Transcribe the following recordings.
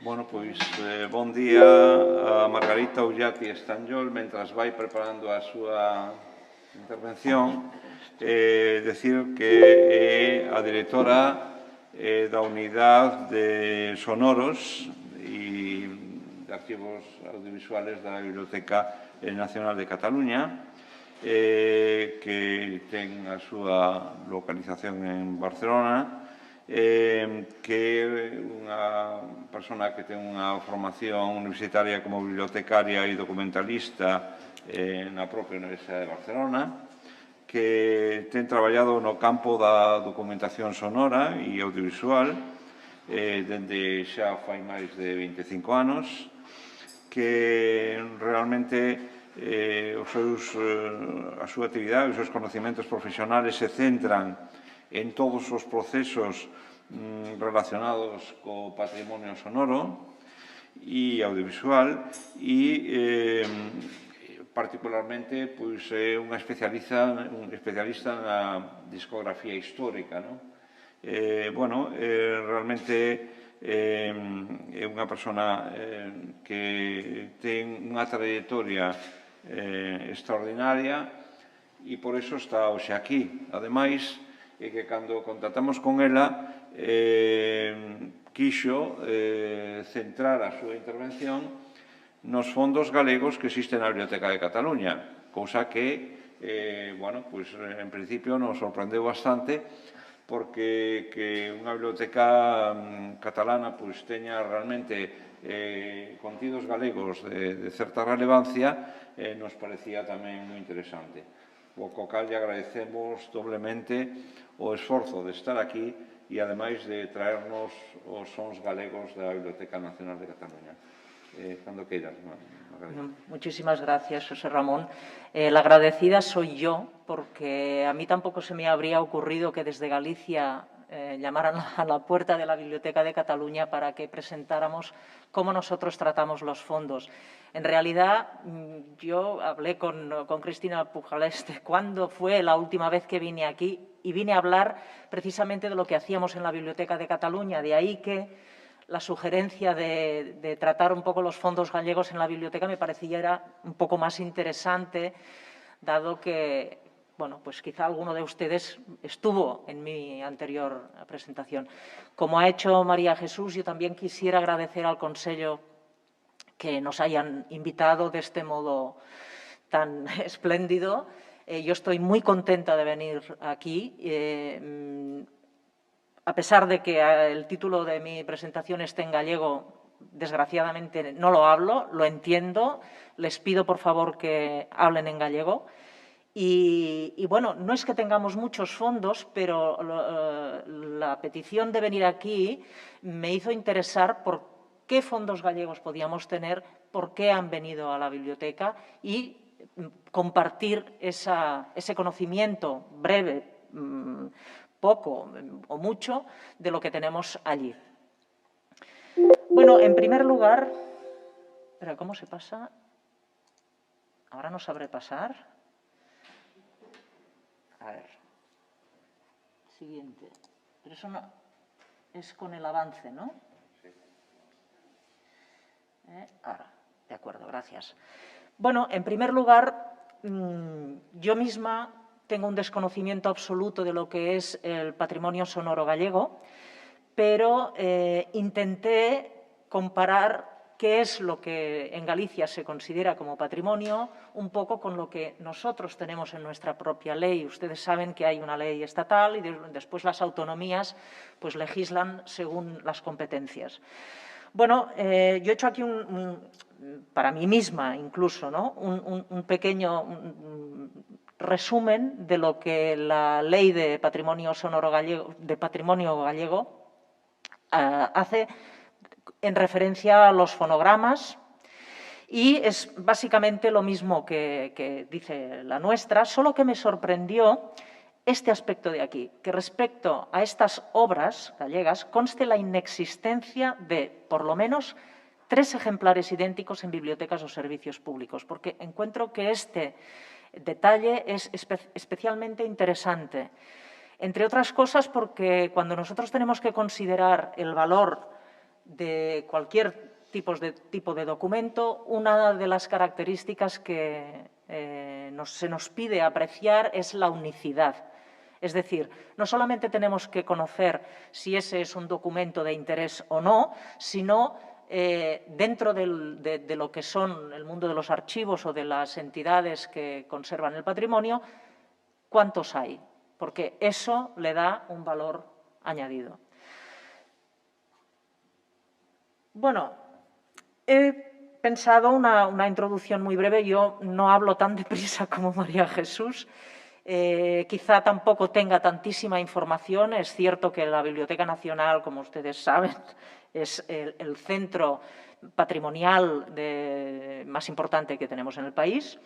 Bueno, pois, bon día a Margarita Ullati Estanllol, mentras vai preparando a súa intervención, decir que é a directora da unidade de sonoros e de arquivos audiovisuales da Biblioteca Nacional de Cataluña, que ten a súa localización en Barcelona, que é unha persona que ten unha formación universitaria como bibliotecaria e documentalista na propia Universidade de Barcelona, que ten traballado no campo da documentación sonora e audiovisual dende xa fai máis de 25 anos, que realmente a súa actividade, os seus conhecimentos profesionales se centran en todos os procesos relacionados co patrimonio sonoro e audiovisual e particularmente pois, é un especialista na discografía histórica. Realmente é unha persona que ten unha trayectoria extraordinaria e por iso está hoxe aquí. Ademais, é que cando contactamos con ela quixo centrar a súa intervención nos fondos galegos que existen na Biblioteca de Cataluña, cousa que, en principio nos sorprendeu bastante porque que unha biblioteca catalana teña realmente contidos galegos de certa relevancia nos parecía tamén moi interesante. O cal lle agradecemos doblemente o esforzo de estar aquí e, ademais, de traernos os sons galegos da Biblioteca Nacional de Cataluña. Cando queiras, Margarita. Muchísimas gracias, José Ramón. La agradecida soy yo, porque a mí tampoco se me habría ocurrido que desde Galicia llamaran a la puerta de la Biblioteca de Cataluña para que presentáramos cómo nosotros tratamos los fondos. En realidad, yo hablé con Cristina Pujaleste cuándo fue la última vez que vine aquí y vine a hablar precisamente de lo que hacíamos en la Biblioteca de Cataluña. De ahí que la sugerencia de tratar un poco los fondos gallegos en la biblioteca me parecía era un poco más interesante, dado que, pues quizá alguno de ustedes estuvo en mi anterior presentación. Como ha hecho María Jesús, yo también quisiera agradecer al Consello que nos hayan invitado de este modo tan espléndido. Yo estoy muy contenta de venir aquí. A pesar de que el título de mi presentación esté en gallego, desgraciadamente no lo hablo, lo entiendo. Les pido, por favor, que hablen en gallego. Y bueno, no es que tengamos muchos fondos, pero la petición de venir aquí me hizo interesar por qué fondos gallegos podíamos tener, por qué han venido a la biblioteca y compartir ese conocimiento breve, poco o mucho, de lo que tenemos allí. Bueno, en primer lugar, ¿pero cómo se pasa? Ahora no sabré pasar. A ver. Siguiente. Pero eso no es con el avance, ¿no? Sí. Ahora, de acuerdo, gracias. Bueno, en primer lugar, yo misma tengo un desconocimiento absoluto de lo que es el patrimonio sonoro gallego, pero intenté comparar qué es lo que en Galicia se considera como patrimonio un poco con lo que nosotros tenemos en nuestra propia ley. Ustedes saben que hay una ley estatal y después las autonomías pues legislan según las competencias. Bueno, yo he hecho aquí para mí misma incluso, ¿no? un pequeño resumen de lo que la Ley de Patrimonio Sonoro Gallego, hace en referencia a los fonogramas y es básicamente lo mismo que dice la nuestra, solo que me sorprendió este aspecto de aquí, que respecto a estas obras gallegas conste la inexistencia de, por lo menos, 3 ejemplares idénticos en bibliotecas o servicios públicos, porque encuentro que este detalle es especialmente interesante. Entre otras cosas porque cuando nosotros tenemos que considerar el valor de cualquier tipo de documento, una de las características que se nos pide apreciar es la unicidad. Es decir, no solamente tenemos que conocer si ese es un documento de interés o no, sino dentro de lo que son el mundo de los archivos o de las entidades que conservan el patrimonio, ¿cuántos hay? Porque eso le da un valor añadido. Bueno, he pensado una introducción muy breve. Yo no hablo tan deprisa como María Jesús. Quizá tampoco tenga tantísima información. Es cierto que la Biblioteca Nacional, como ustedes saben, es el centro patrimonial más importante que tenemos en el país.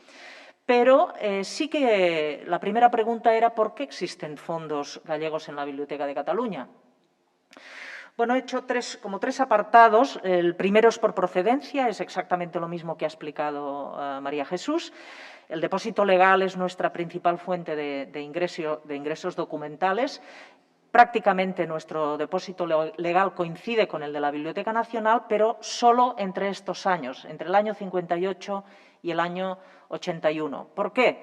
Pero sí que la primera pregunta era ¿por qué existen fondos gallegos en la Biblioteca de Cataluña? Bueno, he hecho como tres apartados. El primero es por procedencia, es exactamente lo mismo que ha explicado María Jesús. El depósito legal es nuestra principal fuente de ingresos documentales. Prácticamente nuestro depósito legal coincide con el de la Biblioteca Nacional, pero solo entre estos años, entre el año 58 y el año 81. ¿Por qué?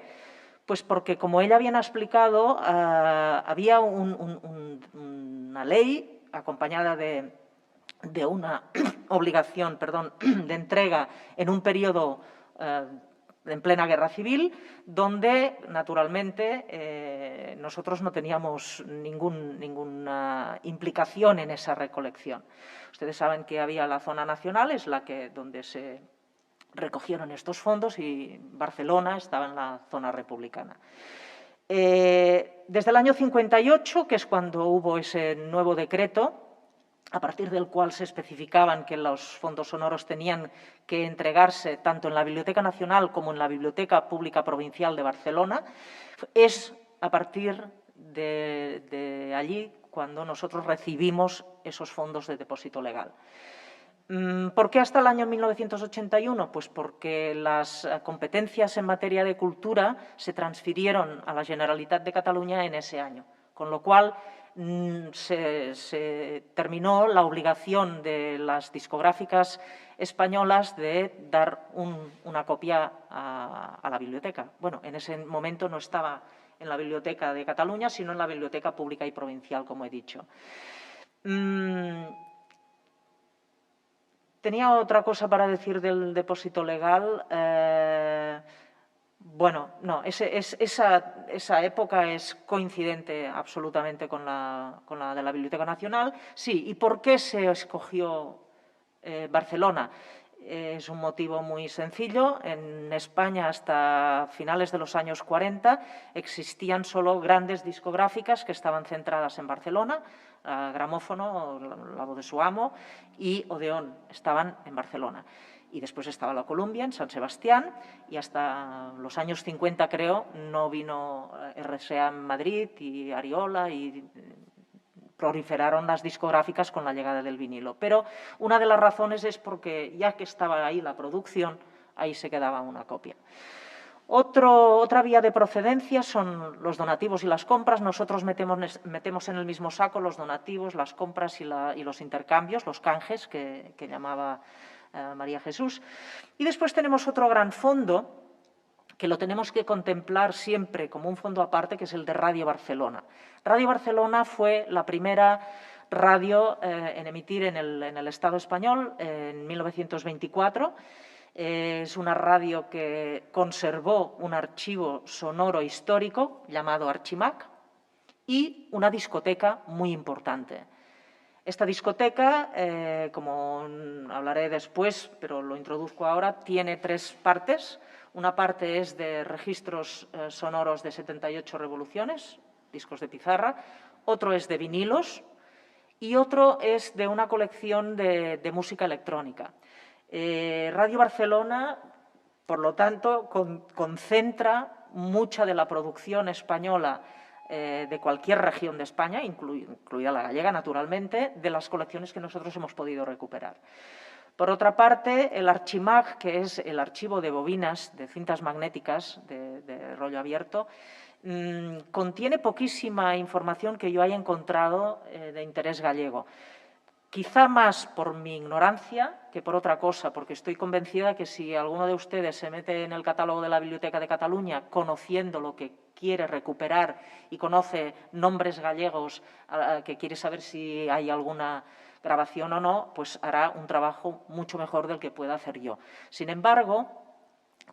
Pues porque, como ella bien ha explicado, había una ley acompañada de una obligación, de entrega en un periodo en plena guerra civil, donde, naturalmente, nosotros no teníamos ninguna implicación en esa recolección. Ustedes saben que había la zona nacional, es donde se recogieron estos fondos, y Barcelona estaba en la zona republicana. Desde el año 58, que es cuando hubo ese nuevo decreto, a partir del cual se especificaban que los fondos sonoros tenían que entregarse tanto en la Biblioteca Nacional como en la Biblioteca Pública Provincial de Barcelona, es a partir de allí cuando nosotros recibimos esos fondos de depósito legal. ¿Por qué hasta el año 1981? Pues porque las competencias en materia de cultura se transfirieron a la Generalitat de Cataluña en ese año, con lo cual se terminó la obligación de las discográficas españolas de dar una copia a la biblioteca. Bueno, en ese momento no estaba en la Biblioteca de Cataluña, sino en la Biblioteca Pública y Provincial, como he dicho. Tenía otra cosa para decir del depósito legal. Bueno, no, esa época es coincidente absolutamente con la de la Biblioteca Nacional. Sí, ¿y por qué se escogió Barcelona? Es un motivo muy sencillo. En España, hasta finales de los años 40, existían solo grandes discográficas que estaban centradas en Barcelona. Gramófono, La Voz de su Amo y Odeón estaban en Barcelona. Y después estaba la Columbia en San Sebastián, y hasta los años 50, creo, no vino RCA en Madrid y Ariola, y proliferaron las discográficas con la llegada del vinilo. Pero una de las razones es porque, ya que estaba ahí la producción, ahí se quedaba una copia. Otra vía de procedencia son los donativos y las compras. Nosotros metemos en el mismo saco los donativos, las compras y los intercambios, los canjes que llamaba María Jesús. Y después tenemos otro gran fondo que lo tenemos que contemplar siempre como un fondo aparte, que es el de Radio Barcelona. Radio Barcelona fue la primera radio en emitir en el Estado español en 1924. Es una radio que conservó un archivo sonoro histórico llamado Archimac y una discoteca muy importante. Esta discoteca, como hablaré después, pero lo introduzco ahora, tiene tres partes. Una parte es de registros sonoros de 78 revoluciones, discos de pizarra. Otro es de vinilos y otro es de una colección de música electrónica. Radio Barcelona, por lo tanto, concentra mucha de la producción española de cualquier región de España, incluida la gallega, naturalmente, de las colecciones que nosotros hemos podido recuperar. Por otra parte, el Archimag, que es el archivo de bobinas, de cintas magnéticas de rollo abierto, contiene poquísima información que yo haya encontrado de interés gallego. quizá más por mi ignorancia que por otra cosa, porque estoy convencida que si alguno de ustedes se mete en el catálogo de la Biblioteca de Cataluña conociendo lo que quiere recuperar y conoce nombres gallegos, que quiere saber si hay alguna grabación o no, pues hará un trabajo mucho mejor del que pueda hacer yo. Sin embargo,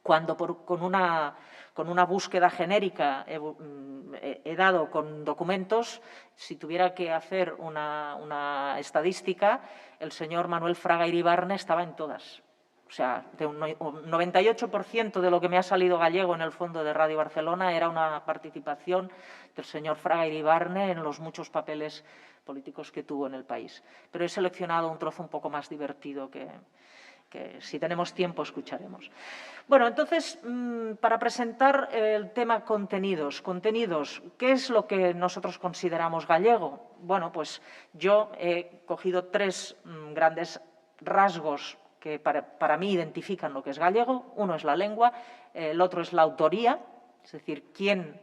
cuando con una búsqueda genérica he dado con documentos, si tuviera que hacer una estadística, el señor Manuel Fraga Iribarne estaba en todas. O sea, de un 98% de lo que me ha salido gallego en el fondo de Radio Barcelona era una participación del señor Fraga Iribarne en los muchos papeles políticos que tuvo en el país. Pero he seleccionado un trozo un poco más divertido que si tenemos tiempo escucharemos. Bueno, entonces, para presentar el tema contenidos. Contenidos, ¿qué es lo que nosotros consideramos gallego? Bueno, pues yo he cogido 3 grandes rasgos que para mí identifican lo que es gallego. Uno es la lengua, el otro es la autoría, es decir, quién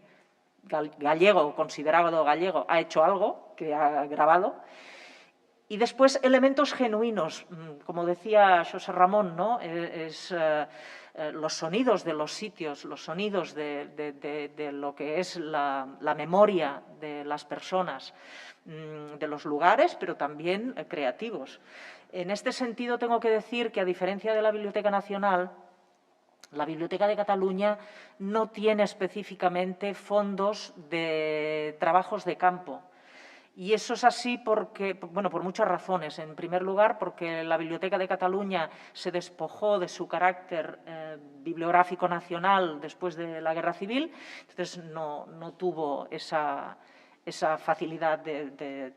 gallego, considerado gallego, ha hecho algo que ha grabado. Y después elementos genuinos, como decía José Ramón, ¿no? Los sonidos de los sitios, los sonidos de lo que es la memoria de las personas, de los lugares, pero también creativos. En este sentido, tengo que decir que, a diferencia de la Biblioteca Nacional, la Biblioteca de Cataluña no tiene específicamente fondos de trabajos de campo. Y eso es así porque, bueno, por muchas razones. En primer lugar, porque la Biblioteca de Cataluña se despojó de su carácter bibliográfico nacional después de la Guerra Civil, entonces no tuvo esa facilidad de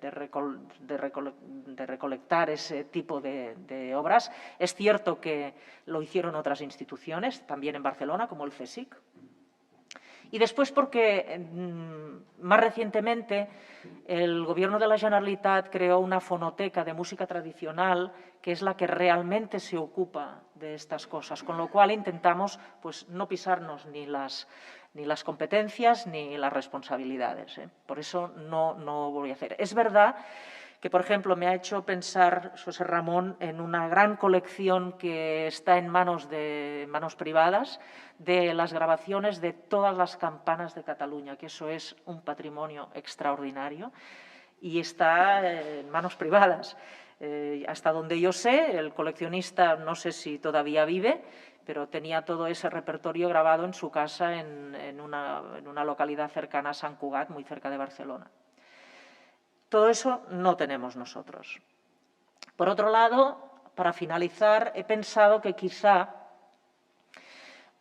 recolectar ese tipo de obras. Es cierto que lo hicieron otras instituciones, también en Barcelona, como el CSIC. Y después porque, más recientemente, el Gobierno de la Generalitat creó una fonoteca de música tradicional, que es la que realmente se ocupa de estas cosas, con lo cual intentamos pues, no pisarnos ni las competencias ni las responsabilidades. Por eso no voy a hacer. Es verdad que, por ejemplo, me ha hecho pensar José Ramón en una gran colección que está en manos privadas de las grabaciones de todas las campanas de Cataluña, que eso es un patrimonio extraordinario y está en manos privadas. Hasta donde yo sé, el coleccionista no sé si todavía vive, pero tenía todo ese repertorio grabado en su casa en una localidad cercana a Sant Cugat, muy cerca de Barcelona. Todo eso no tenemos nosotros. Por otro lado, para finalizar, he pensado que quizá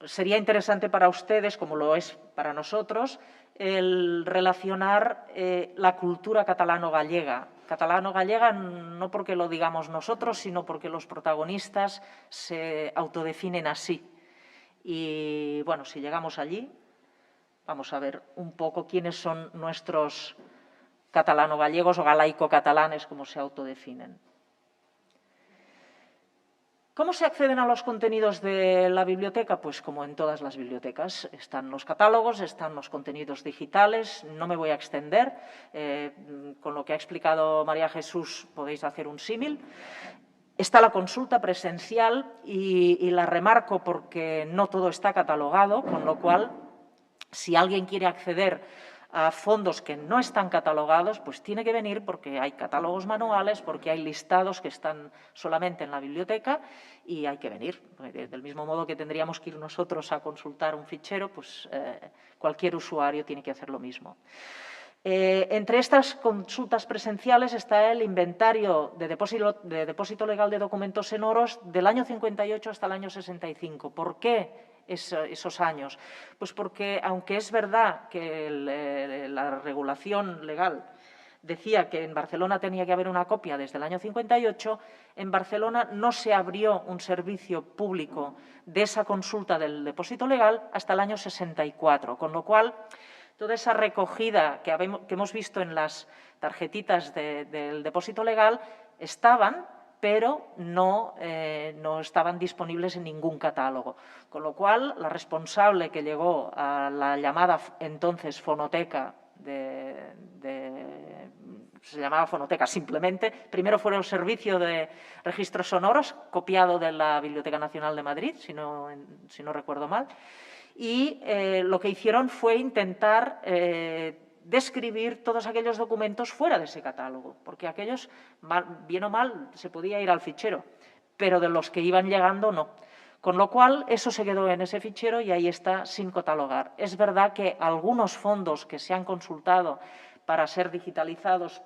sería interesante para ustedes, como lo es para nosotros, el relacionar la cultura catalano-gallega. Catalano-gallega no porque lo digamos nosotros, sino porque los protagonistas se autodefinen así. Y, bueno, si llegamos allí, vamos a ver un poco quiénes son nuestros catalano-gallegos o galaico-catalanes, como se autodefinen. ¿Cómo se acceden a los contenidos de la biblioteca? Pues como en todas las bibliotecas. Están los catálogos, están los contenidos digitales. No me voy a extender. Con lo que ha explicado María Jesús podéis hacer un símil. Está la consulta presencial y la remarco porque no todo está catalogado, con lo cual, si alguien quiere acceder a fondos que no están catalogados, pues tiene que venir porque hay catálogos manuales, porque hay listados que están solamente en la biblioteca y hay que venir. Del mismo modo que tendríamos que ir nosotros a consultar un fichero, pues cualquier usuario tiene que hacer lo mismo. Entre estas consultas presenciales está el inventario de depósito legal de documentos sonoros del año 58 hasta el año 65. ¿Por qué esos años? Pues porque, aunque es verdad que la regulación legal decía que en Barcelona tenía que haber una copia desde el año 58, en Barcelona no se abrió un servicio público de esa consulta del depósito legal hasta el año 64, con lo cual toda esa recogida que hemos visto en las tarjetitas del depósito legal estaban, pero no estaban disponibles en ningún catálogo. Con lo cual, la responsable que llegó a la llamada entonces fonoteca se llamaba fonoteca simplemente. Primero fue el servicio de registros sonoros, copiado de la Biblioteca Nacional de Madrid, si no recuerdo mal. Y lo que hicieron fue intentar describir todos aquellos documentos fuera de ese catálogo, porque aquellos, bien o mal, se podía ir al fichero, pero de los que iban llegando no. Con lo cual, eso se quedó en ese fichero y ahí está sin catalogar. Es verdad que algunos fondos que se han consultado para ser digitalizados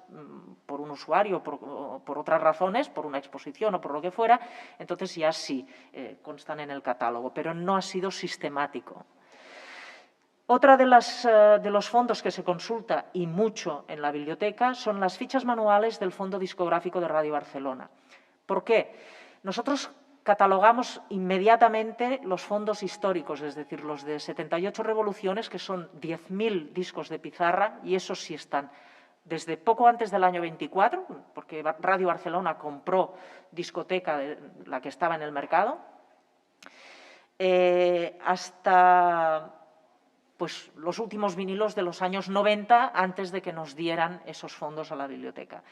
por un usuario, por otras razones, por una exposición o por lo que fuera, entonces ya sí constan en el catálogo, pero no ha sido sistemático. Otra de los fondos que se consulta, y mucho en la biblioteca, son las fichas manuales del Fondo Discográfico de Radio Barcelona. ¿Por qué? Nosotros catalogamos inmediatamente los fondos históricos, es decir, los de 78 revoluciones, que son 10.000 discos de pizarra, y esos sí están desde poco antes del año 24, porque Radio Barcelona compró discoteca, la que estaba en el mercado, hasta pues, los últimos vinilos de los años 90, antes de que nos dieran esos fondos a la biblioteca.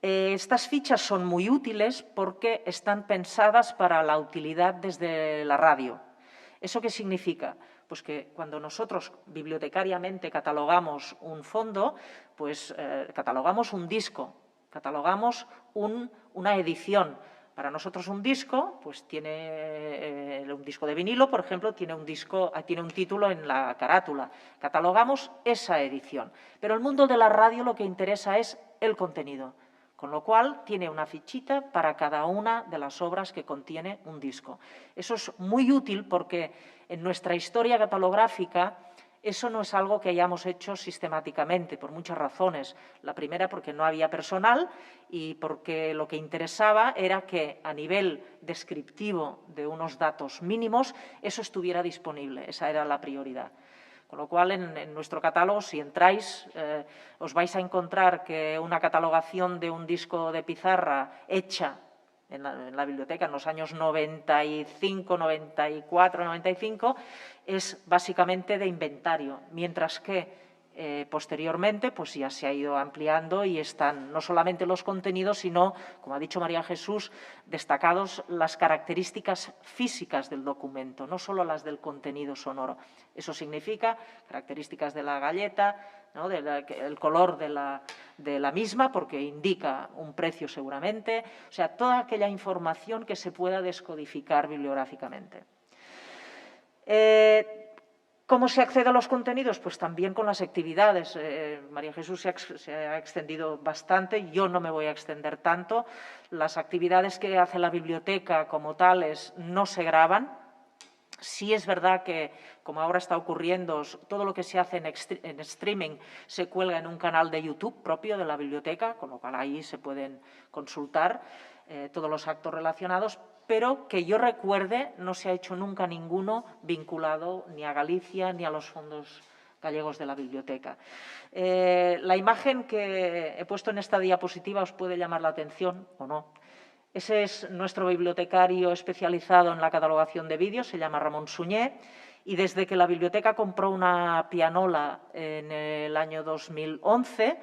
Estas fichas son muy útiles porque están pensadas para la utilidad desde la radio. ¿Eso qué significa? Pues que cuando nosotros bibliotecariamente catalogamos un fondo, pues catalogamos un disco, catalogamos una edición. Para nosotros un disco, pues tiene un disco de vinilo, por ejemplo, tiene un título en la carátula. Catalogamos esa edición. Pero el mundo de la radio lo que interesa es el contenido. Con lo cual, tiene una fichita para cada una de las obras que contiene un disco. Eso es muy útil porque en nuestra historia catalográfica eso no es algo que hayamos hecho sistemáticamente, por muchas razones. La primera, porque no había personal y porque lo que interesaba era que a nivel descriptivo de unos datos mínimos eso estuviera disponible. Esa era la prioridad. Con lo cual, en nuestro catálogo, si entráis, os vais a encontrar que una catalogación de un disco de pizarra hecha en la biblioteca en los años 95, 94, 95, es básicamente de inventario, mientras que posteriormente pues ya se ha ido ampliando y están no solamente los contenidos, sino, como ha dicho María Jesús, destacados las características físicas del documento, no solo las del contenido sonoro. Eso significa características de la galleta, ¿no? El color de la misma, porque indica un precio seguramente, o sea, toda aquella información que se pueda descodificar bibliográficamente. ¿Cómo se accede a los contenidos? Pues también con las actividades. María Jesús se ha extendido bastante, yo no me voy a extender tanto. Las actividades que hace la biblioteca como tales no se graban. Sí es verdad que, como ahora está ocurriendo, todo lo que se hace en streaming se cuelga en un canal de YouTube propio de la biblioteca, con lo cual ahí se pueden consultar todos los actos relacionados, pero que yo recuerde no se ha hecho nunca ninguno vinculado ni a Galicia ni a los fondos gallegos de la biblioteca. La imagen que he puesto en esta diapositiva os puede llamar la atención o no. Ese es nuestro bibliotecario especializado en la catalogación de vídeos, se llama Ramón Suñé, y desde que la biblioteca compró una pianola en el año 2011,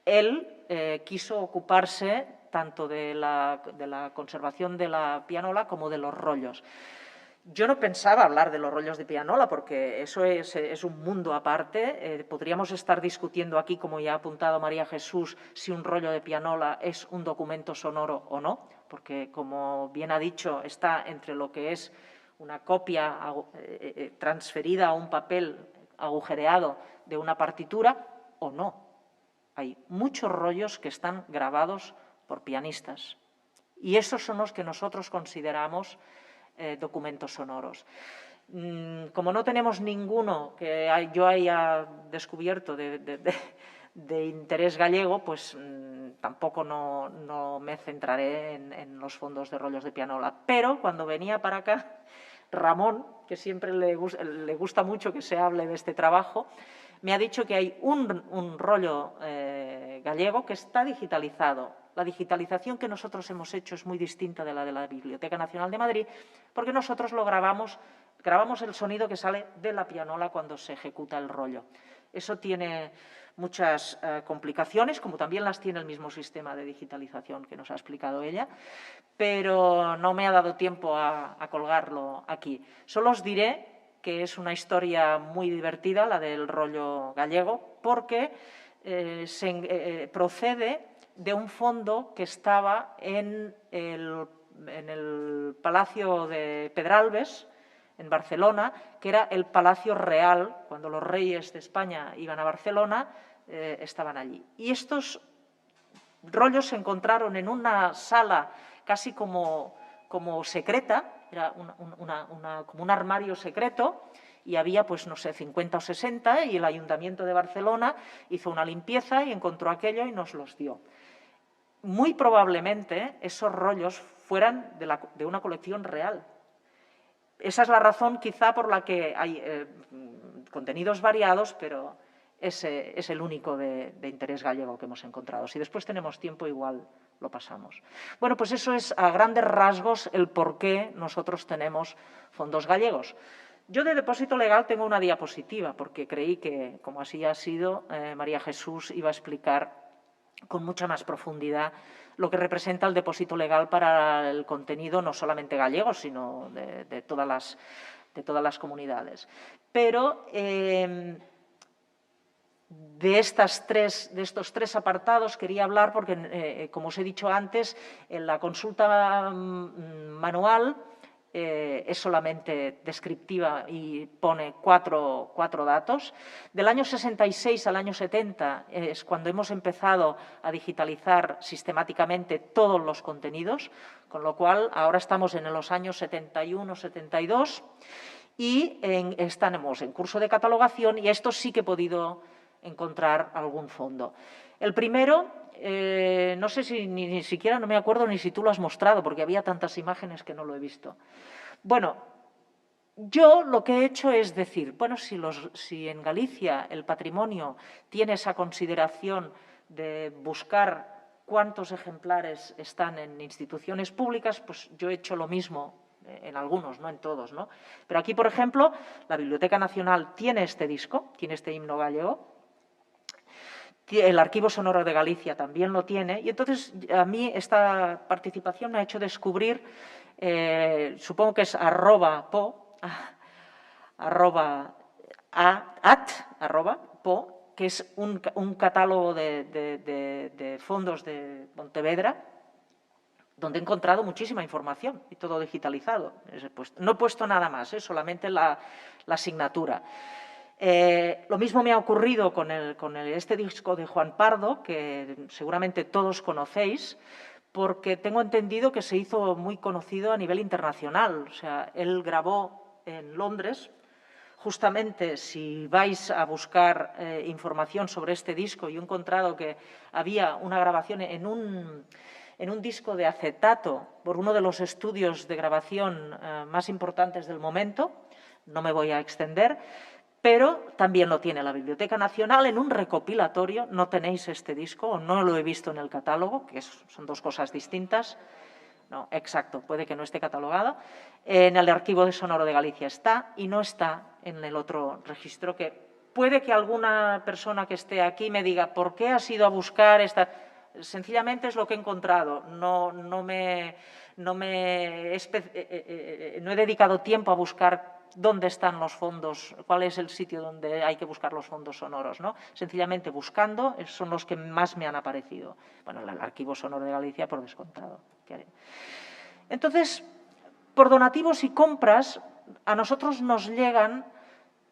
él quiso ocuparse tanto de la conservación de la pianola como de los rollos. Yo no pensaba hablar de los rollos de pianola porque eso es un mundo aparte. Podríamos estar discutiendo aquí, como ya ha apuntado María Jesús, si un rollo de pianola es un documento sonoro o no, porque, como bien ha dicho, está entre lo que es una copia transferida a un papel agujereado de una partitura o no. Hay muchos rollos que están grabados por pianistas y esos son los que nosotros consideramos documentos sonoros. Como no tenemos ninguno que yo haya descubierto de interés gallego, pues tampoco no me centraré en los fondos de rollos de pianola. Pero cuando venía para acá, Ramón, que siempre le gusta mucho que se hable de este trabajo, me ha dicho que hay un rollo gallego que está digitalizado. La digitalización que nosotros hemos hecho es muy distinta de la Biblioteca Nacional de Madrid, porque nosotros grabamos el sonido que sale de la pianola cuando se ejecuta el rollo. Eso tiene complicaciones, como también las tiene el mismo sistema de digitalización que nos ha explicado ella, pero no me ha dado tiempo a colgarlo aquí. Solo os diré que es una historia muy divertida, la del rollo gallego, porque procede de un fondo que estaba en el Palacio de Pedralbes, en Barcelona, que era el Palacio Real. Cuando los reyes de España iban a Barcelona, estaban allí. Y estos rollos se encontraron en una sala casi como secreta, era como un armario secreto, y había, pues no sé, 50 o 60, y el Ayuntamiento de Barcelona hizo una limpieza y encontró aquello y nos los dio. Muy probablemente esos rollos fueran de una colección real. Esa es la razón quizá por la que hay contenidos variados, pero ese es el único de interés gallego que hemos encontrado. Si después tenemos tiempo, igual lo pasamos. Bueno, pues eso es a grandes rasgos el por qué nosotros tenemos fondos gallegos. Yo de depósito legal tengo una diapositiva, porque creí que, como así ha sido, María Jesús iba a explicar con mucha más profundidad lo que representa el depósito legal para el contenido no solamente gallego, sino de todas las comunidades. Pero de estos tres apartados quería hablar porque, como os he dicho antes, en la consulta manual es solamente descriptiva y pone cuatro datos. Del año 66 al año 70 es cuando hemos empezado a digitalizar sistemáticamente todos los contenidos, con lo cual ahora estamos en los años 71-72 y estamos en curso de catalogación, y esto sí que he podido encontrar algún fondo. El primero, no sé si ni siquiera, no me acuerdo ni si tú lo has mostrado, porque había tantas imágenes que no lo he visto. Bueno, yo lo que he hecho es decir, bueno, si en Galicia el patrimonio tiene esa consideración de buscar cuántos ejemplares están en instituciones públicas, pues yo he hecho lo mismo en algunos, no en todos, ¿no? Pero aquí, por ejemplo, la Biblioteca Nacional tiene este disco, tiene este himno gallego. El Archivo Sonoro de Galicia también lo tiene, y entonces a mí esta participación me ha hecho descubrir, supongo que es @po, @po, que es un catálogo de fondos de Pontevedra, donde he encontrado muchísima información y todo digitalizado. No he puesto nada más, solamente la asignatura. Lo mismo me ha ocurrido con este disco de Juan Pardo, que seguramente todos conocéis, porque tengo entendido que se hizo muy conocido a nivel internacional. O sea, él grabó en Londres. Justamente, si vais a buscar información sobre este disco, yo he encontrado que había una grabación en un disco de acetato por uno de los estudios de grabación más importantes del momento. No me voy a extender, pero también lo tiene la Biblioteca Nacional en un recopilatorio. No tenéis este disco, o no lo he visto en el catálogo, que son dos cosas distintas. No, exacto, puede que no esté catalogado. En el Archivo Sonoro de Galicia está, y no está en el otro registro, que puede que alguna persona que esté aquí me diga ¿por qué has ido a buscar esta? Sencillamente es lo que he encontrado. No he dedicado tiempo a buscar dónde están los fondos, cuál es el sitio donde hay que buscar los fondos sonoros, ¿no? Sencillamente buscando, son los que más me han aparecido. Bueno, el Archivo Sonoro de Galicia, por descontado. Entonces, por donativos y compras, a nosotros nos llegan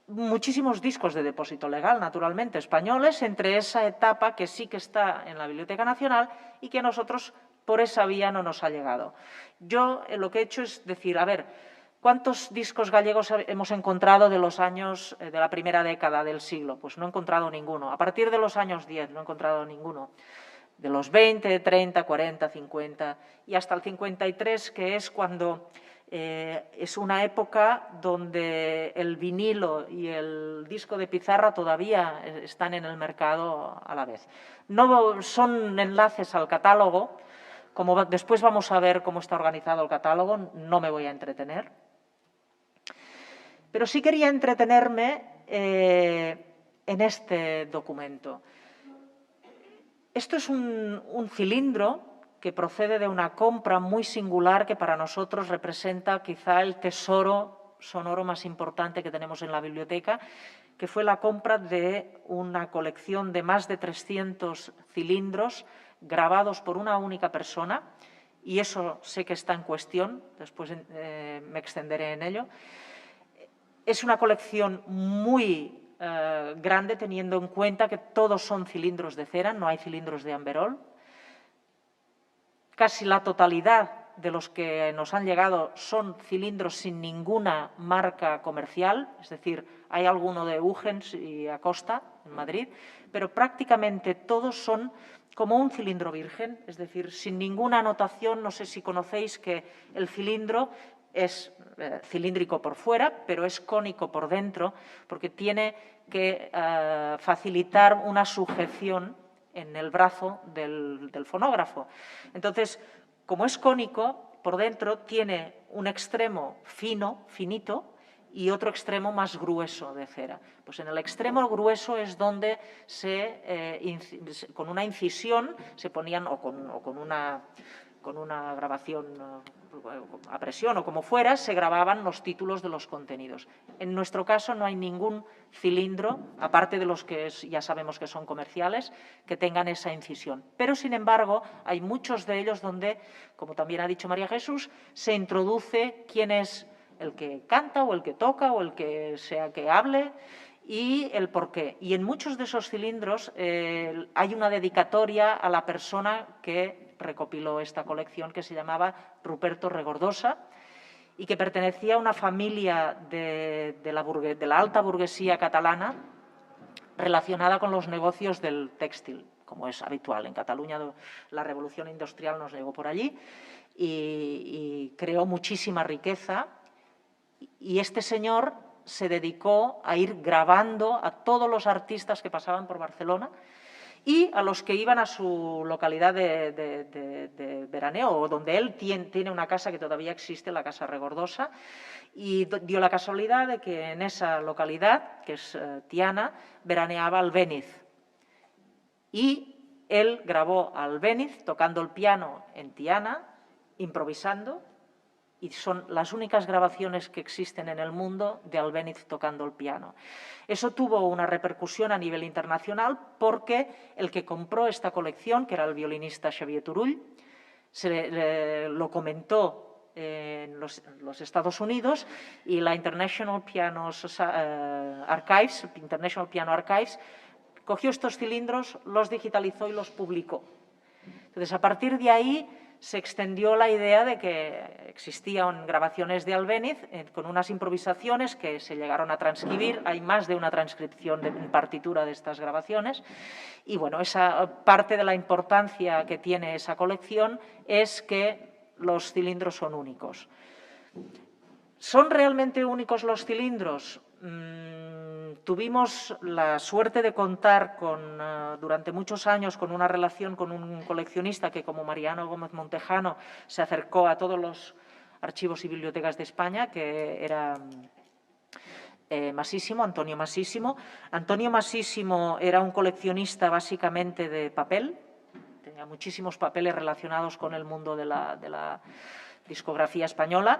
muchísimos discos de depósito legal, naturalmente, españoles, entre esa etapa que sí que está en la Biblioteca Nacional y que a nosotros por esa vía no nos ha llegado. Yo lo que he hecho es decir, a ver, ¿cuántos discos gallegos hemos encontrado de los años de la primera década del siglo? Pues no he encontrado ninguno. A partir de los años 10 no he encontrado ninguno. De los 20, 30, 40, 50 y hasta el 53, que es cuando es una época donde el vinilo y el disco de pizarra todavía están en el mercado a la vez. No son enlaces al catálogo, como después vamos a ver cómo está organizado el catálogo, no me voy a entretener. Pero sí quería entretenerme en este documento. Esto es un cilindro que procede de una compra muy singular que para nosotros representa quizá el tesoro sonoro más importante que tenemos en la biblioteca, que fue la compra de una colección de más de 300 cilindros grabados por una única persona, y eso sé que está en cuestión, después me extenderé en ello. Es una colección muy grande, teniendo en cuenta que todos son cilindros de cera, no hay cilindros de amberol. Casi la totalidad de los que nos han llegado son cilindros sin ninguna marca comercial, es decir, hay alguno de Huygens y Acosta en Madrid, pero prácticamente todos son como un cilindro virgen, es decir, sin ninguna anotación. No sé si conocéis que el cilindro es cilíndrico por fuera, pero es cónico por dentro, porque tiene que facilitar una sujeción en el brazo del fonógrafo. Entonces, como es cónico, por dentro tiene un extremo fino, finito, y otro extremo más grueso de cera. Pues en el extremo grueso es donde con una incisión se ponían, o con una grabación a presión o como fuera, se grababan los títulos de los contenidos. En nuestro caso no hay ningún cilindro, aparte de los que ya sabemos que son comerciales, que tengan esa incisión. Pero, sin embargo, hay muchos de ellos donde, como también ha dicho María Jesús, se introduce quién es el que canta o el que toca o el que sea que hable y el porqué. Y en muchos de esos cilindros hay una dedicatoria a la persona que recopiló esta colección, que se llamaba Ruperto Regordosa, y que pertenecía a una familia de la alta burguesía catalana relacionada con los negocios del textil, como es habitual. En Cataluña la revolución industrial nos llegó por allí y creó muchísima riqueza. Y este señor se dedicó a ir grabando a todos los artistas que pasaban por Barcelona y a los que iban a su localidad de veraneo, o donde él tiene una casa que todavía existe, la Casa Regordosa, y dio la casualidad de que en esa localidad, que es Tiana, veraneaba Albéniz. Y él grabó a Albéniz tocando el piano en Tiana, improvisando, y son las únicas grabaciones que existen en el mundo de Albéniz tocando el piano. Eso tuvo una repercusión a nivel internacional porque el que compró esta colección, que era el violinista Xavier Turull, lo comentó en los Estados Unidos, y la International Piano Archives cogió estos cilindros, los digitalizó y los publicó. Entonces, a partir de ahí se extendió la idea de que existían grabaciones de Albéniz con unas improvisaciones que se llegaron a transcribir. Hay más de una transcripción en partitura de estas grabaciones. Y bueno, esa parte de la importancia que tiene esa colección es que los cilindros son únicos. ¿Son realmente únicos los cilindros? Tuvimos la suerte de contar durante muchos años con una relación con un coleccionista que, como Mariano Gómez Montejano, se acercó a todos los archivos y bibliotecas de España, que era Masísimo, Antonio Masísimo. Antonio Masísimo era un coleccionista básicamente de papel, tenía muchísimos papeles relacionados con el mundo de la discografía española,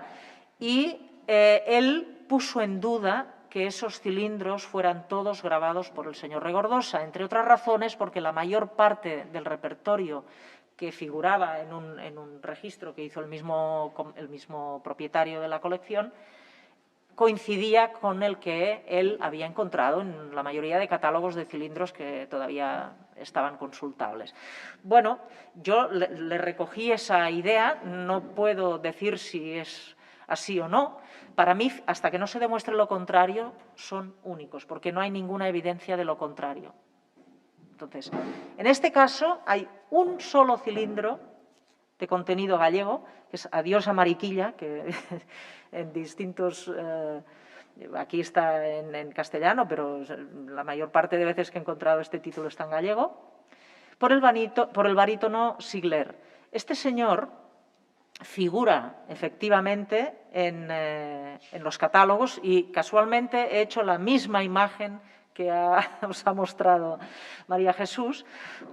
y él puso en duda que esos cilindros fueran todos grabados por el señor Regordosa, entre otras razones porque la mayor parte del repertorio que figuraba en un registro que hizo el mismo propietario de la colección coincidía con el que él había encontrado en la mayoría de catálogos de cilindros que todavía estaban consultables. Bueno, yo le recogí esa idea, no puedo decir si es así o no. Para mí, hasta que no se demuestre lo contrario, son únicos, porque no hay ninguna evidencia de lo contrario. Entonces, en este caso hay un solo cilindro de contenido gallego, que es Adiós a Mariquilla, que en distintos... aquí está en castellano, pero la mayor parte de veces que he encontrado este título está en gallego, por el barítono Sigler. Este señor figura efectivamente en los catálogos, y casualmente he hecho la misma imagen que os ha mostrado María Jesús,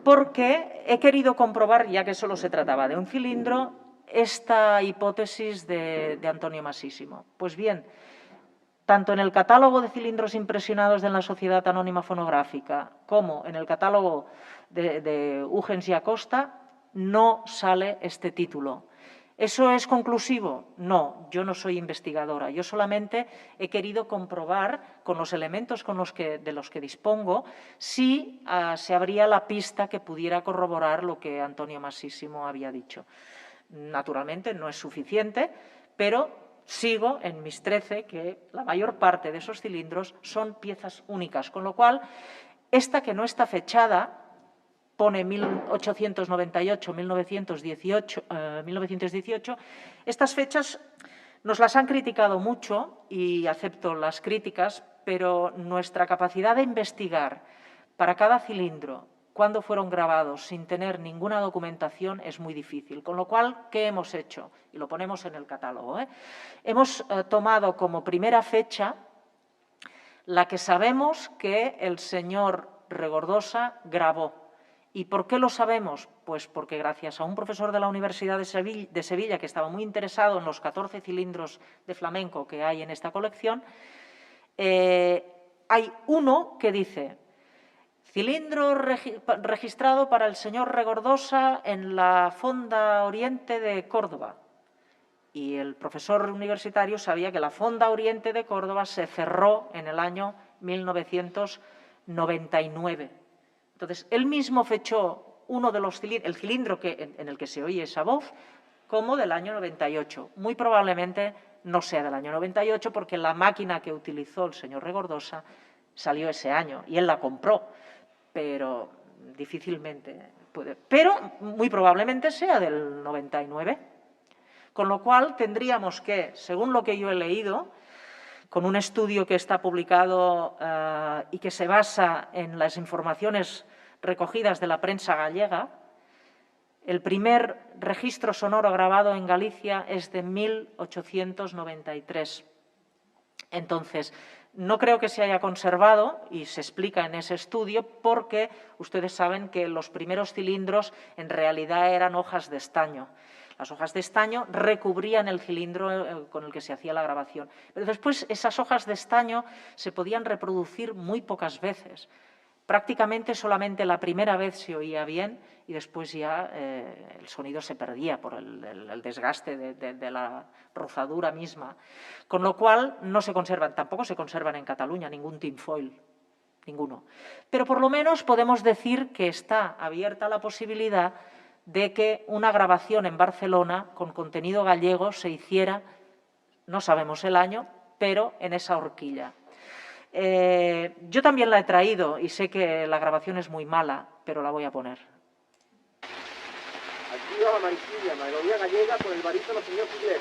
porque he querido comprobar, ya que solo se trataba de un cilindro, esta hipótesis de Antonio Masísimo. Pues bien, tanto en el catálogo de cilindros impresionados de la Sociedad Anónima Fonográfica como en el catálogo de Huygens y Acosta no sale este título. ¿Eso es conclusivo? No, yo no soy investigadora. Yo solamente he querido comprobar con los elementos de los que dispongo si se abría la pista que pudiera corroborar lo que Antonio Masísimo había dicho. Naturalmente no es suficiente, pero sigo en mis 13 que la mayor parte de esos cilindros son piezas únicas, con lo cual esta que no está fechada, pone 1898, 1918, estas fechas nos las han criticado mucho y acepto las críticas, pero nuestra capacidad de investigar para cada cilindro cuándo fueron grabados sin tener ninguna documentación es muy difícil. Con lo cual, ¿qué hemos hecho? Y lo ponemos en el catálogo. Hemos tomado como primera fecha la que sabemos que el señor Regordosa grabó. ¿Y por qué lo sabemos? Pues porque gracias a un profesor de la Universidad de Sevilla que estaba muy interesado en los 14 cilindros de flamenco que hay en esta colección, hay uno que dice: cilindro registrado para el señor Regordosa en la Fonda Oriente de Córdoba. Y el profesor universitario sabía que la Fonda Oriente de Córdoba se cerró en el año 1999. Entonces, él mismo fechó uno de los cilindros, el cilindro en el que se oye esa voz, como del año 98. Muy probablemente no sea del año 98 porque la máquina que utilizó el señor Regordosa salió ese año y él la compró, pero difícilmente puede. Pero muy probablemente sea del 99. Con lo cual tendríamos que, según lo que yo he leído, con un estudio que está publicado y que se basa en las informaciones recogidas de la prensa gallega, el primer registro sonoro grabado en Galicia es de 1893. Entonces, no creo que se haya conservado, y se explica en ese estudio, porque ustedes saben que los primeros cilindros en realidad eran hojas de estaño. Las hojas de estaño recubrían el cilindro con el que se hacía la grabación. Pero después esas hojas de estaño se podían reproducir muy pocas veces. Prácticamente solamente la primera vez se oía bien y después ya el sonido se perdía por el desgaste de la rozadura misma. Con lo cual no se conservan, tampoco se conservan en Cataluña ningún tinfoil, ninguno. Pero por lo menos podemos decir que está abierta la posibilidad de que una grabación en Barcelona con contenido gallego se hiciera, no sabemos el año, pero en esa horquilla. Yo también la he traído y sé que la grabación es muy mala, pero la voy a poner. Aquí va la manquilla, melodía gallega por el barítono señor Figueres.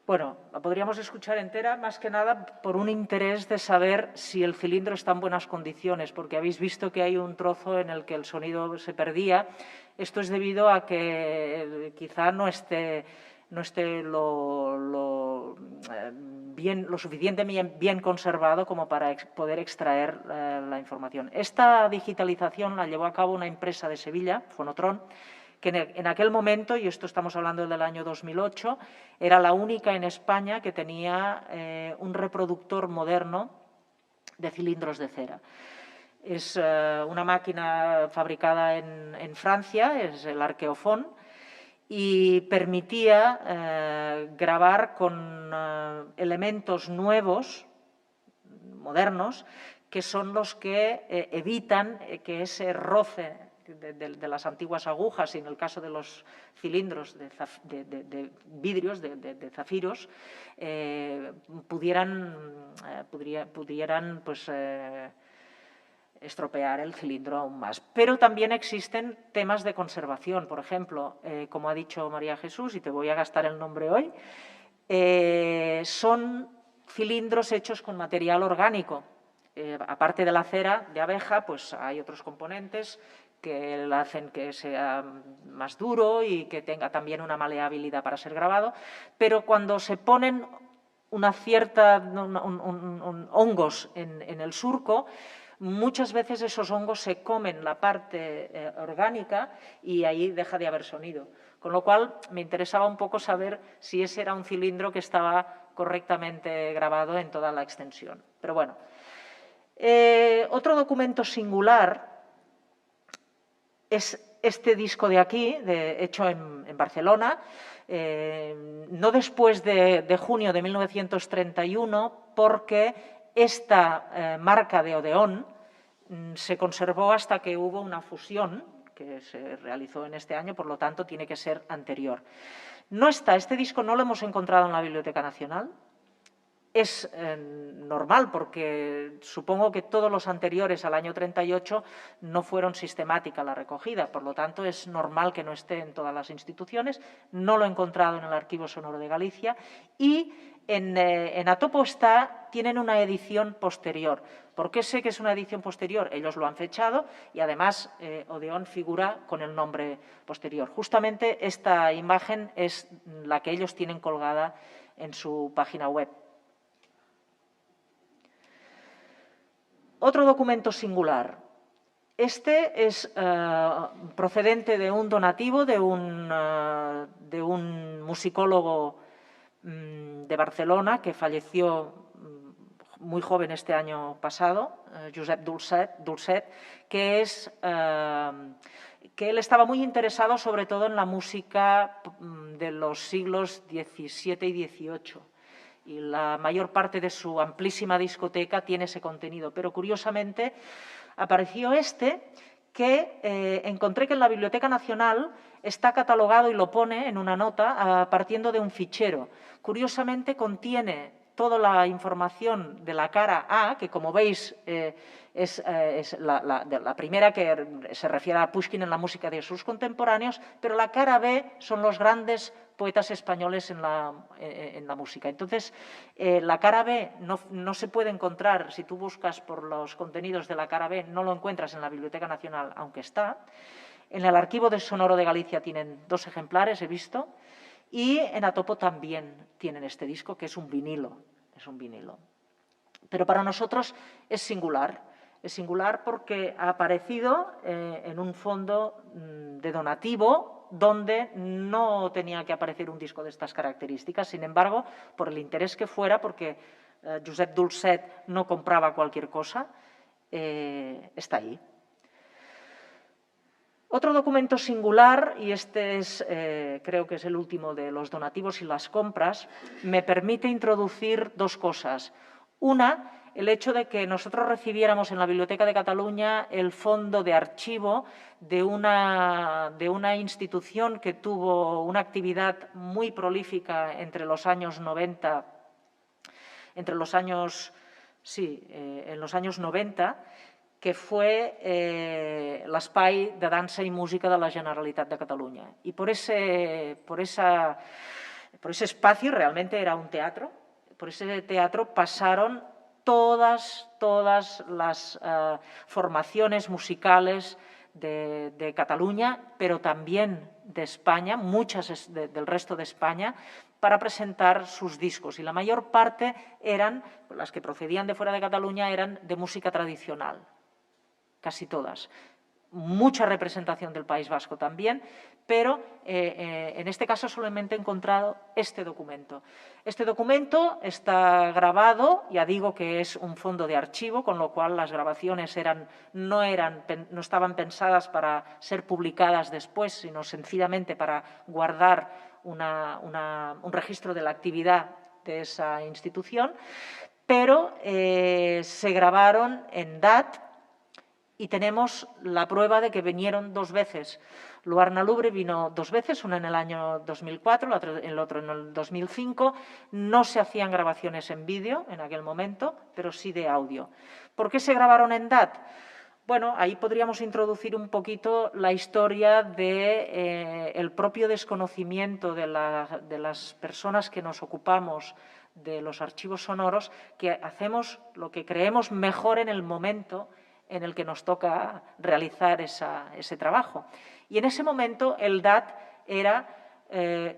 Bueno, la podríamos escuchar entera, más que nada por un interés de saber si el cilindro está en buenas condiciones, porque habéis visto que hay un trozo en el que el sonido se perdía. Esto es debido a que quizá no esté no esté lo suficientemente bien conservado como para poder extraer la información. Esta digitalización la llevó a cabo una empresa de Sevilla, Fonotron, que en aquel momento, y esto estamos hablando del año 2008, era la única en España que tenía un reproductor moderno de cilindros de cera. Es una máquina fabricada en Francia, es el Arqueofon, y permitía grabar con elementos nuevos, modernos, que son los que evitan que ese roce de las antiguas agujas, y en el caso de los cilindros de vidrios, de zafiros, pudieran pues, estropear el cilindro aún más. Pero también existen temas de conservación. Por ejemplo, como ha dicho María Jesús, y te voy a gastar el nombre hoy, son cilindros hechos con material orgánico. Aparte de la cera de abeja, pues hay otros componentes que hacen que sea más duro y que tenga también una maleabilidad para ser grabado, pero cuando se ponen hongos en el surco, muchas veces esos hongos se comen la parte orgánica y ahí deja de haber sonido. Con lo cual, me interesaba un poco saber si ese era un cilindro que estaba correctamente grabado en toda la extensión. Pero bueno, otro documento singular es este disco de aquí, hecho en Barcelona, no después de junio de 1931, porque esta marca de Odeón se conservó hasta que hubo una fusión que se realizó en este año, por lo tanto, tiene que ser anterior. Este disco no lo hemos encontrado en la Biblioteca Nacional. Es normal, porque supongo que todos los anteriores al año 38 no fueron sistemática la recogida, por lo tanto es normal que no esté en todas las instituciones. No lo he encontrado en el Archivo Sonoro de Galicia y en Atopo tienen una edición posterior. ¿Por qué sé que es una edición posterior? Ellos lo han fechado y además Odeón figura con el nombre posterior. Justamente esta imagen es la que ellos tienen colgada en su página web. Otro documento singular. Este es procedente de un donativo de un musicólogo de Barcelona que falleció muy joven este año pasado, Josep Dulcet, que él estaba muy interesado sobre todo en la música de los siglos XVII y XVIII. Y la mayor parte de su amplísima discoteca tiene ese contenido. Pero curiosamente apareció que encontré que en la Biblioteca Nacional está catalogado y lo pone en una nota partiendo de un fichero. Curiosamente contiene toda la información de la cara A, que como veis es la primera, que se refiere a Pushkin en la música de sus contemporáneos, pero la cara B son los grandes poetas españoles en la música. Entonces, la cara B no se puede encontrar, si tú buscas por los contenidos de la cara B, no lo encuentras en la Biblioteca Nacional, aunque está. En el Archivo Sonoro de Galicia tienen 2 ejemplares, he visto, y en Atopo también tienen este disco, que es un vinilo. Pero para nosotros es singular. Es singular porque ha aparecido en un fondo de donativo donde no tenía que aparecer un disco de estas características. Sin embargo, por el interés que fuera, porque Josep Dulcet no compraba cualquier cosa, está ahí. Otro documento singular, y creo que es el último de los donativos y las compras, me permite introducir 2 cosas. Una, el hecho de que nosotros recibiéramos en la Biblioteca de Cataluña el fondo de archivo de una institución que tuvo una actividad muy prolífica entre los años 90, en los años 90, que fue l'Espai de Dansa i Música de la Generalitat de Catalunya. Y por ese espacio, realmente era un teatro, por ese teatro pasaron todas las formaciones musicales de Cataluña, pero también de España, muchas del resto de España, para presentar sus discos. Y la mayor parte eran, las que procedían de fuera de Cataluña, eran de música tradicional, casi todas. Mucha representación del País Vasco también, pero en este caso solamente he encontrado este documento. Este documento está grabado, ya digo que es un fondo de archivo, con lo cual las grabaciones no estaban pensadas para ser publicadas después, sino sencillamente para guardar un registro de la actividad de esa institución, pero se grabaron en DAT, y tenemos la prueba de que vinieron 2 veces. Luarna Lubre vino 2 veces, una en el año 2004, el otro en el 2005. No se hacían grabaciones en vídeo en aquel momento, pero sí de audio. ¿Por qué se grabaron en DAT? Bueno, ahí podríamos introducir un poquito la historia del propio desconocimiento de las personas que nos ocupamos de los archivos sonoros, que hacemos lo que creemos mejor en el momento en el que nos toca realizar ese trabajo. Y en ese momento el DAT era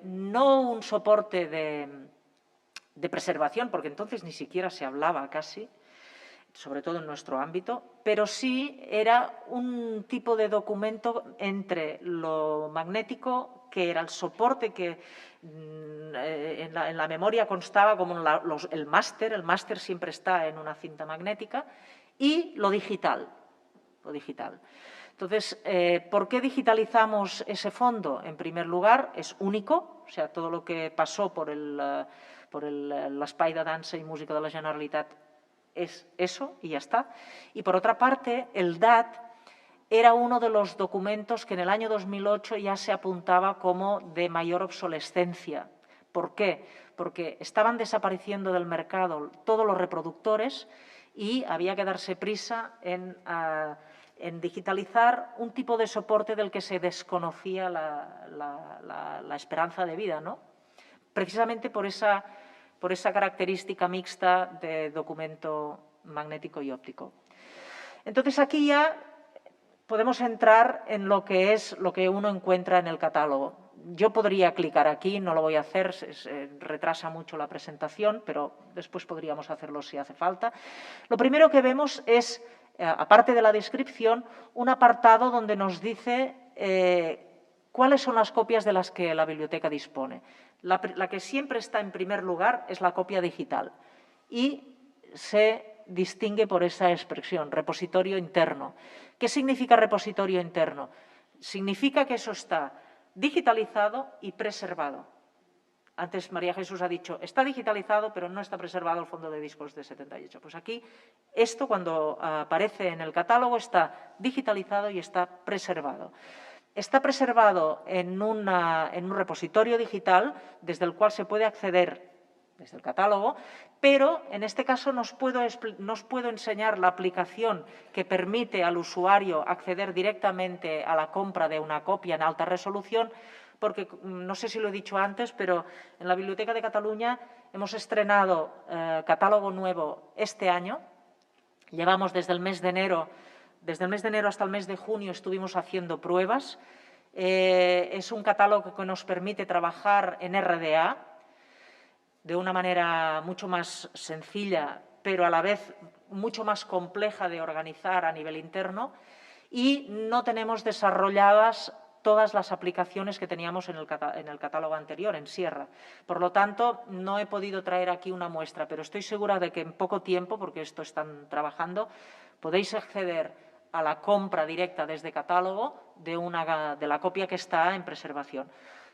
no un soporte de preservación, porque entonces ni siquiera se hablaba casi, sobre todo en nuestro ámbito, pero sí era un tipo de documento entre lo magnético, que era el soporte que en la memoria constaba como el máster siempre está en una cinta magnética, y lo digital. Entonces, ¿por qué digitalizamos ese fondo? En primer lugar, es único, o sea, todo lo que pasó por l'Espai de Dansa y Música de la Generalitat es eso y ya está. Y por otra parte, el DAT era uno de los documentos que en el año 2008 ya se apuntaba como de mayor obsolescencia. ¿Por qué? Porque estaban desapareciendo del mercado todos los reproductores y había que darse prisa en digitalizar un tipo de soporte del que se desconocía la esperanza de vida, ¿no? Precisamente por esa característica mixta de documento magnético y óptico. Entonces, aquí ya podemos entrar en lo que uno encuentra en el catálogo. Yo podría clicar aquí, no lo voy a hacer, retrasa mucho la presentación, pero después podríamos hacerlo si hace falta. Lo primero que vemos es, aparte de la descripción, un apartado donde nos dice cuáles son las copias de las que la biblioteca dispone. La que siempre está en primer lugar es la copia digital y se distingue por esa expresión, repositorio interno. ¿Qué significa repositorio interno? Significa que eso está digitalizado y preservado. Antes María Jesús ha dicho, está digitalizado, pero no está preservado el fondo de discos de 78. Pues aquí, esto cuando aparece en el catálogo está digitalizado y está preservado. Está preservado en un repositorio digital desde el cual se puede acceder desde el catálogo, pero en este caso nos puedo enseñar la aplicación que permite al usuario acceder directamente a la compra de una copia en alta resolución, porque no sé si lo he dicho antes, pero en la Biblioteca de Cataluña hemos estrenado catálogo nuevo este año. Llevamos desde el mes de enero hasta el mes de junio estuvimos haciendo pruebas. Es un catálogo que nos permite trabajar en RDA de una manera mucho más sencilla, pero a la vez mucho más compleja de organizar a nivel interno, y no tenemos desarrolladas todas las aplicaciones que teníamos en el catálogo anterior, en Sierra. Por lo tanto, no he podido traer aquí una muestra, pero estoy segura de que en poco tiempo, porque esto están trabajando, podéis acceder a la compra directa desde catálogo de la copia que está en preservación.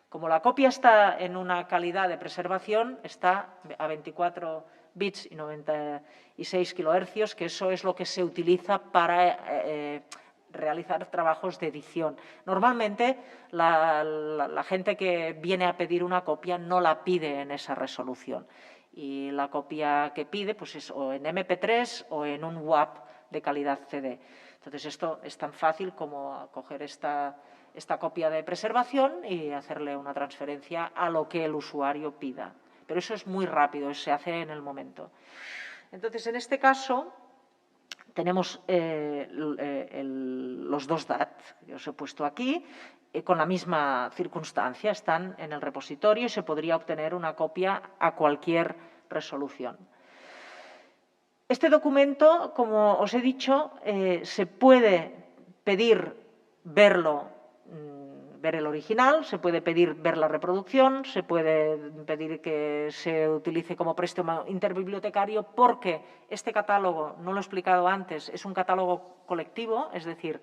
Como la copia está en una calidad de preservación, está a 24 bits y 96 kilohercios, que eso es lo que se utiliza para realizar trabajos de edición. Normalmente, la gente que viene a pedir una copia no la pide en esa resolución. Y la copia que pide pues es o en MP3 o en un WAV de calidad CD. Entonces, esto es tan fácil como coger esta copia de preservación y hacerle una transferencia a lo que el usuario pida. Pero eso es muy rápido, se hace en el momento. Entonces, en este caso, tenemos los dos DAT que os he puesto aquí, con la misma circunstancia, están en el repositorio y se podría obtener una copia a cualquier resolución. Este documento, como os he dicho, se puede pedir verlo, ver el original, se puede pedir ver la reproducción, se puede pedir que se utilice como préstamo interbibliotecario, porque este catálogo, no lo he explicado antes, es un catálogo colectivo, es decir,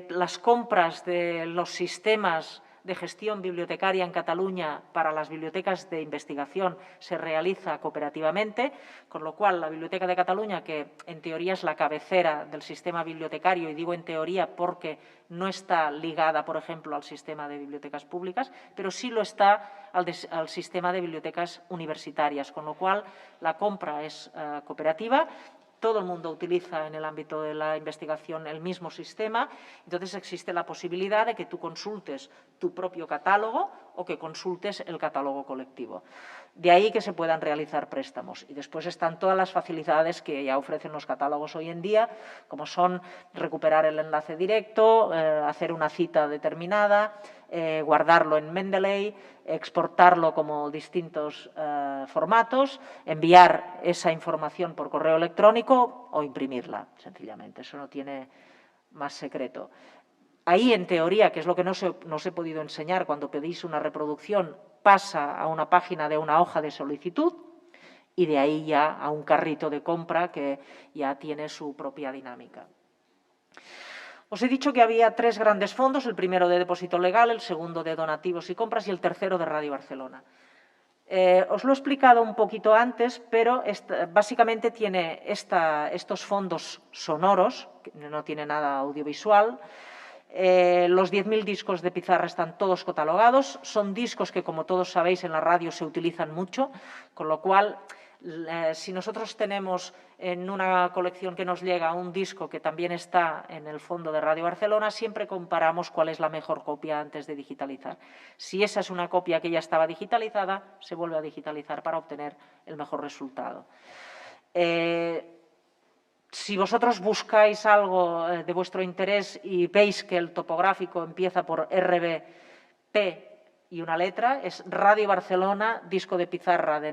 las compras de los sistemas de gestión bibliotecaria en Cataluña para las bibliotecas de investigación se realiza cooperativamente, con lo cual la Biblioteca de Cataluña, que en teoría es la cabecera del sistema bibliotecario, y digo en teoría porque no está ligada, por ejemplo, al sistema de bibliotecas públicas, pero sí lo está al sistema de bibliotecas universitarias, con lo cual la compra es cooperativa. Todo el mundo utiliza en el ámbito de la investigación el mismo sistema, entonces existe la posibilidad de que tú consultes tu propio catálogo o que consultes el catálogo colectivo. De ahí que se puedan realizar préstamos. Y después están todas las facilidades que ya ofrecen los catálogos hoy en día, como son recuperar el enlace directo, hacer una cita determinada, guardarlo en Mendeley, exportarlo como distintos formatos, enviar esa información por correo electrónico o imprimirla, sencillamente. Eso no tiene más secreto. Ahí, en teoría, que es lo que no os he podido enseñar, cuando pedís una reproducción, pasa a una página de una hoja de solicitud y de ahí ya a un carrito de compra que ya tiene su propia dinámica. Os he dicho que había 3 grandes fondos, el primero de depósito legal, el segundo de donativos y compras y el tercero de Radio Barcelona. Os lo he explicado un poquito antes, pero básicamente tiene estos fondos sonoros, que no tiene nada audiovisual. Los 10.000 discos de pizarra están todos catalogados. Son discos que, como todos sabéis, en la radio se utilizan mucho, con lo cual, si nosotros tenemos en una colección que nos llega un disco que también está en el fondo de Radio Barcelona, siempre comparamos cuál es la mejor copia antes de digitalizar. Si esa es una copia que ya estaba digitalizada, se vuelve a digitalizar para obtener el mejor resultado. Si vosotros buscáis algo de vuestro interés y veis que el topográfico empieza por RBP y una letra, es Radio Barcelona, disco de pizarra de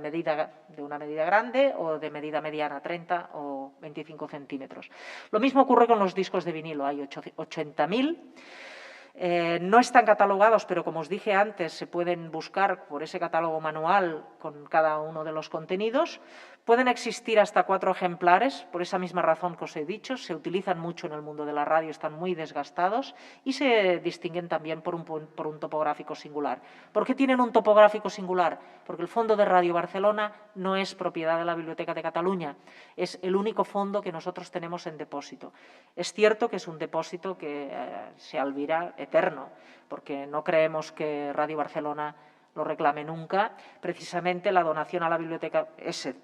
una medida grande o de medida mediana, 30 o 25 centímetros. Lo mismo ocurre con los discos de vinilo, hay 80.000. No están catalogados, pero como os dije antes, se pueden buscar por ese catálogo manual con cada uno de los contenidos. Pueden existir hasta 4 ejemplares, por esa misma razón que os he dicho, se utilizan mucho en el mundo de la radio, están muy desgastados y se distinguen también por un topográfico singular. ¿Por qué tienen un topográfico singular? Porque el fondo de Radio Barcelona no es propiedad de la Biblioteca de Cataluña, es el único fondo que nosotros tenemos en depósito. Es cierto que es un depósito que se albira eterno, porque no creemos que Radio Barcelona lo reclame nunca. Precisamente la donación a la biblioteca,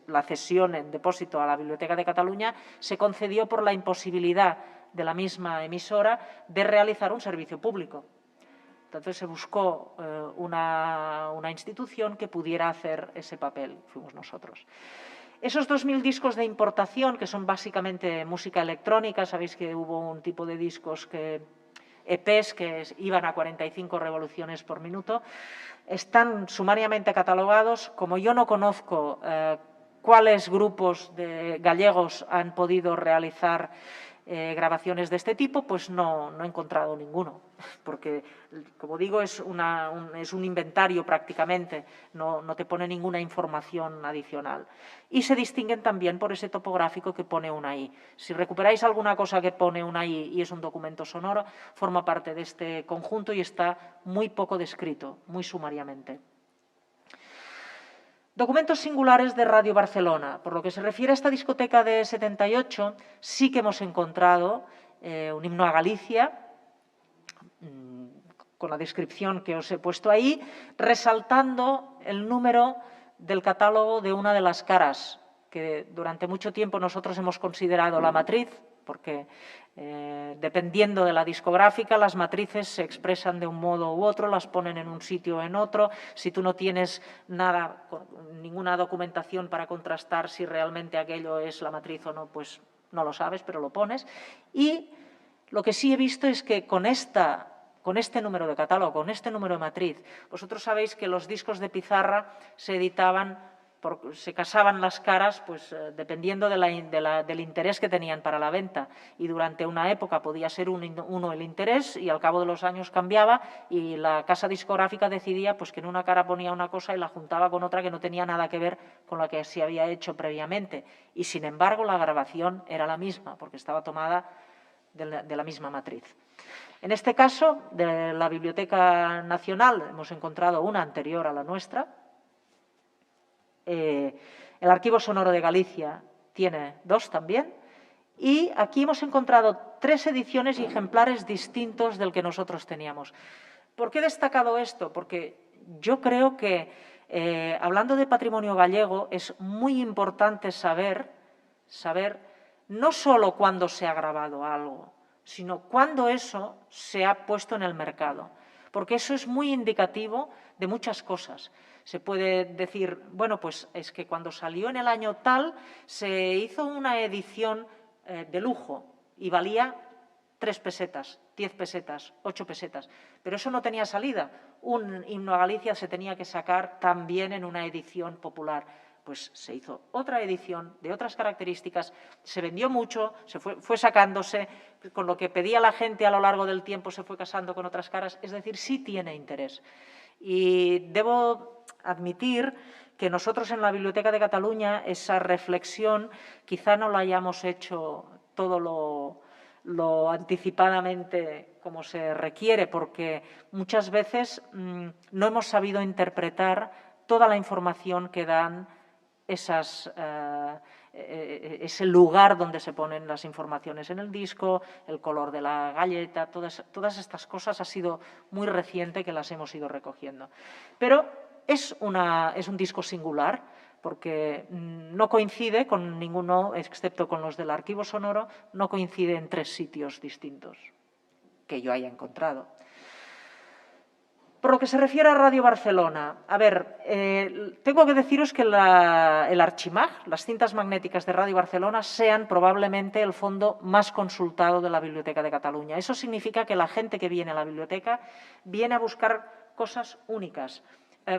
la cesión en depósito a la Biblioteca de Cataluña se concedió por la imposibilidad de la misma emisora de realizar un servicio público. Entonces se buscó una institución que pudiera hacer ese papel, fuimos nosotros. Esos 2.000 discos de importación, que son básicamente música electrónica, sabéis que hubo un tipo de discos EPs que iban a 45 revoluciones por minuto, están sumariamente catalogados. Como yo no conozco cuáles grupos de gallegos han podido realizar grabaciones de este tipo, pues no he encontrado ninguno, porque, como digo, es un inventario prácticamente, no te pone ninguna información adicional. Y se distinguen también por ese topográfico que pone una I. Si recuperáis alguna cosa que pone una I y es un documento sonoro, forma parte de este conjunto y está muy poco descrito, muy sumariamente. Documentos singulares de Radio Barcelona. Por lo que se refiere a esta discoteca de 78, sí que hemos encontrado un himno a Galicia, con la descripción que os he puesto ahí, resaltando el número del catálogo de una de las caras, que durante mucho tiempo nosotros hemos considerado la matriz, porque dependiendo de la discográfica, las matrices se expresan de un modo u otro, las ponen en un sitio o en otro. Si tú no tienes ninguna documentación para contrastar si realmente aquello es la matriz o no, pues no lo sabes, pero lo pones. Y lo que sí he visto es que con este número de catálogo, con este número de matriz, vosotros sabéis que los discos de pizarra se editaban, se casaban las caras pues, dependiendo del interés que tenían para la venta. Y durante una época podía ser uno el interés y al cabo de los años cambiaba y la casa discográfica decidía pues, que en una cara ponía una cosa y la juntaba con otra que no tenía nada que ver con la que se había hecho previamente. Y sin embargo la grabación era la misma porque estaba tomada de la misma matriz. En este caso, de la Biblioteca Nacional hemos encontrado una anterior a la nuestra. El Archivo Sonoro de Galicia tiene 2 también. Y aquí hemos encontrado 3 ediciones y ejemplares distintos del que nosotros teníamos. ¿Por qué he destacado esto? Porque yo creo que, hablando de patrimonio gallego, es muy importante saber no solo cuándo se ha grabado algo, sino cuándo eso se ha puesto en el mercado, porque eso es muy indicativo de muchas cosas. Se puede decir, bueno, pues es que cuando salió en el año tal se hizo una edición de lujo y valía 3 pesetas, 10 pesetas, 8 pesetas, pero eso no tenía salida. Un himno a Galicia se tenía que sacar también en una edición popular. Pues se hizo otra edición de otras características, se vendió mucho, fue sacándose, con lo que pedía la gente a lo largo del tiempo se fue casando con otras caras, es decir, sí tiene interés. Y debo admitir que nosotros en la Biblioteca de Cataluña esa reflexión quizá no la hayamos hecho todo lo anticipadamente como se requiere, porque muchas veces no hemos sabido interpretar toda la información que dan ese lugar donde se ponen las informaciones en el disco, el color de la galleta, todas estas cosas ha sido muy reciente que las hemos ido recogiendo. Pero es un disco singular porque no coincide con ninguno, excepto con los del Archivo Sonoro, no coincide en 3 sitios distintos que yo haya encontrado. Por lo que se refiere a Radio Barcelona, a ver, tengo que deciros que el Archimag, las cintas magnéticas de Radio Barcelona, sean probablemente el fondo más consultado de la Biblioteca de Cataluña. Eso significa que la gente que viene a la biblioteca viene a buscar cosas únicas,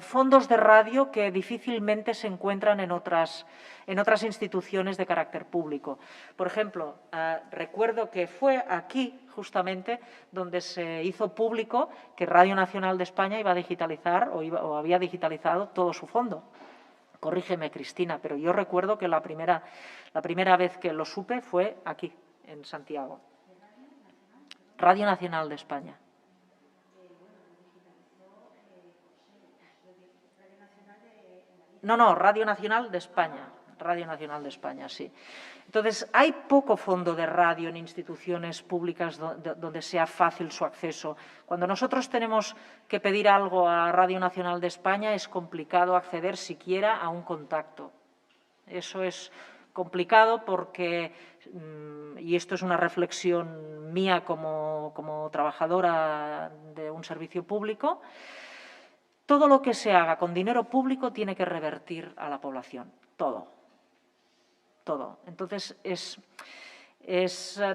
fondos de radio que difícilmente se encuentran en otras instituciones de carácter público. Por ejemplo, recuerdo que fue aquí justamente donde se hizo público que Radio Nacional de España iba a digitalizar o había digitalizado todo su fondo. Corrígeme, Cristina, pero yo recuerdo que la primera vez que lo supe fue aquí, en Santiago. Radio Nacional de España. No, Radio Nacional de España. Radio Nacional de España, sí. Entonces, hay poco fondo de radio en instituciones públicas donde sea fácil su acceso. Cuando nosotros tenemos que pedir algo a Radio Nacional de España, es complicado acceder siquiera a un contacto. Eso es complicado porque, y esto es una reflexión mía como trabajadora de un servicio público, todo lo que se haga con dinero público tiene que revertir a la población, todo. Entonces,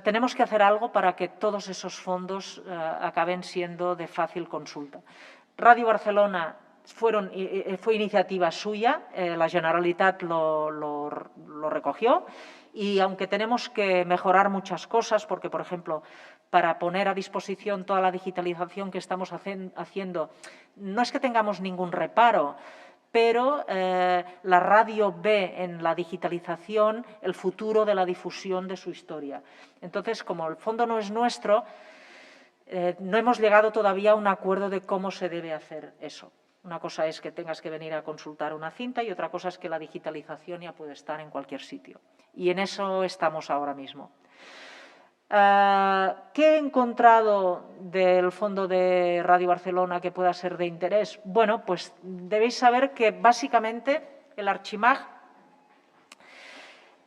tenemos que hacer algo para que todos esos fondos acaben siendo de fácil consulta. Radio Barcelona fue iniciativa suya, la Generalitat lo recogió y aunque tenemos que mejorar muchas cosas, porque, por ejemplo, para poner a disposición toda la digitalización que estamos haciendo, no es que tengamos ningún reparo, pero la radio ve en la digitalización el futuro de la difusión de su historia. Entonces, como el fondo no es nuestro, no hemos llegado todavía a un acuerdo de cómo se debe hacer eso. Una cosa es que tengas que venir a consultar una cinta y otra cosa es que la digitalización ya puede estar en cualquier sitio. Y en eso estamos ahora mismo. ¿Qué he encontrado del fondo de Radio Barcelona que pueda ser de interés? Bueno, pues debéis saber que básicamente el Archimag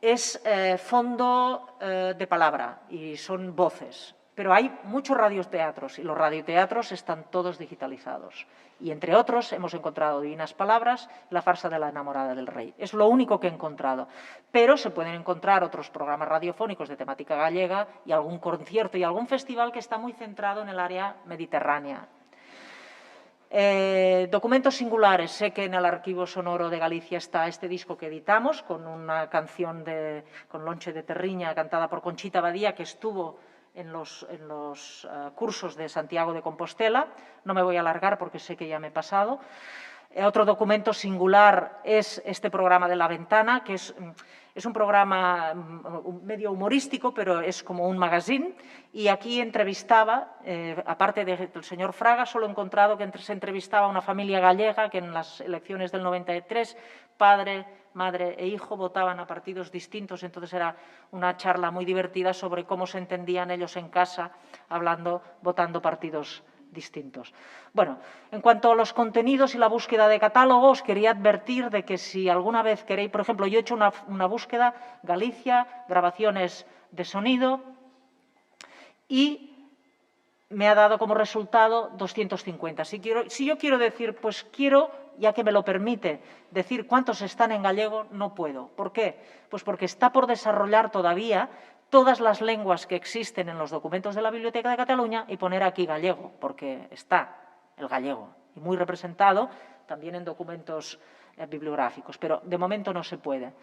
es fondo de palabra y son voces. Pero hay muchos radioteatros y los radioteatros están todos digitalizados. Y entre otros hemos encontrado Divinas Palabras, La farsa de la enamorada del rey. Es lo único que he encontrado. Pero se pueden encontrar otros programas radiofónicos de temática gallega y algún concierto y algún festival que está muy centrado en el área mediterránea. Documentos singulares. Sé que en el Archivo Sonoro de Galicia está este disco que editamos con una canción con Lonche de Terriña cantada por Conchita Badía, que estuvo en los cursos de Santiago de Compostela. No me voy a alargar porque sé que ya me he pasado. Otro documento singular es este programa de La Ventana, que es un programa medio humorístico, pero es como un magazine. Y aquí entrevistaba, aparte del señor Fraga, solo he encontrado que se entrevistaba a una familia gallega que en las elecciones del 93, padre, madre e hijo votaban a partidos distintos. Entonces era una charla muy divertida sobre cómo se entendían ellos en casa, votando partidos distintos. Bueno, en cuanto a los contenidos y la búsqueda de catálogo, os quería advertir de que si alguna vez queréis, por ejemplo, yo he hecho una búsqueda, Galicia, grabaciones de sonido, y me ha dado como resultado 250. Si yo quiero decir, pues quiero, ya que me lo permite, decir cuántos están en gallego, no puedo. ¿Por qué? Pues porque está por desarrollar todavía todas las lenguas que existen en los documentos de la Biblioteca de Cataluña y poner aquí gallego, porque está el gallego y muy representado también en documentos bibliográficos, pero de momento no se puede.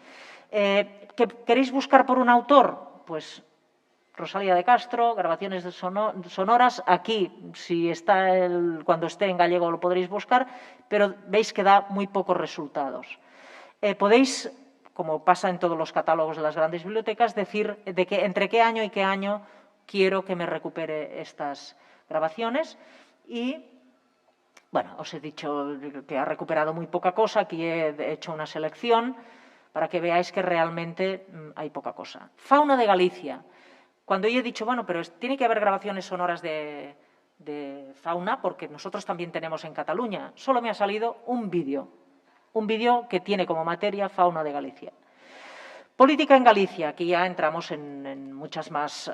¿Queréis buscar por un autor? Pues Rosalía de Castro, grabaciones sonoras. Aquí, si está cuando esté en gallego lo podréis buscar, pero veis que da muy pocos resultados. Podéis, como pasa en todos los catálogos de las grandes bibliotecas, decir de que entre qué año y qué año quiero que me recupere estas grabaciones. Y, bueno, os he dicho que ha recuperado muy poca cosa. Aquí he hecho una selección para que veáis que realmente hay poca cosa. Fauna de Galicia. Cuando yo he dicho, bueno, pero tiene que haber grabaciones sonoras de fauna, porque nosotros también tenemos en Cataluña, solo me ha salido un vídeo que tiene como materia Fauna de Galicia. Política en Galicia, aquí ya entramos en muchas más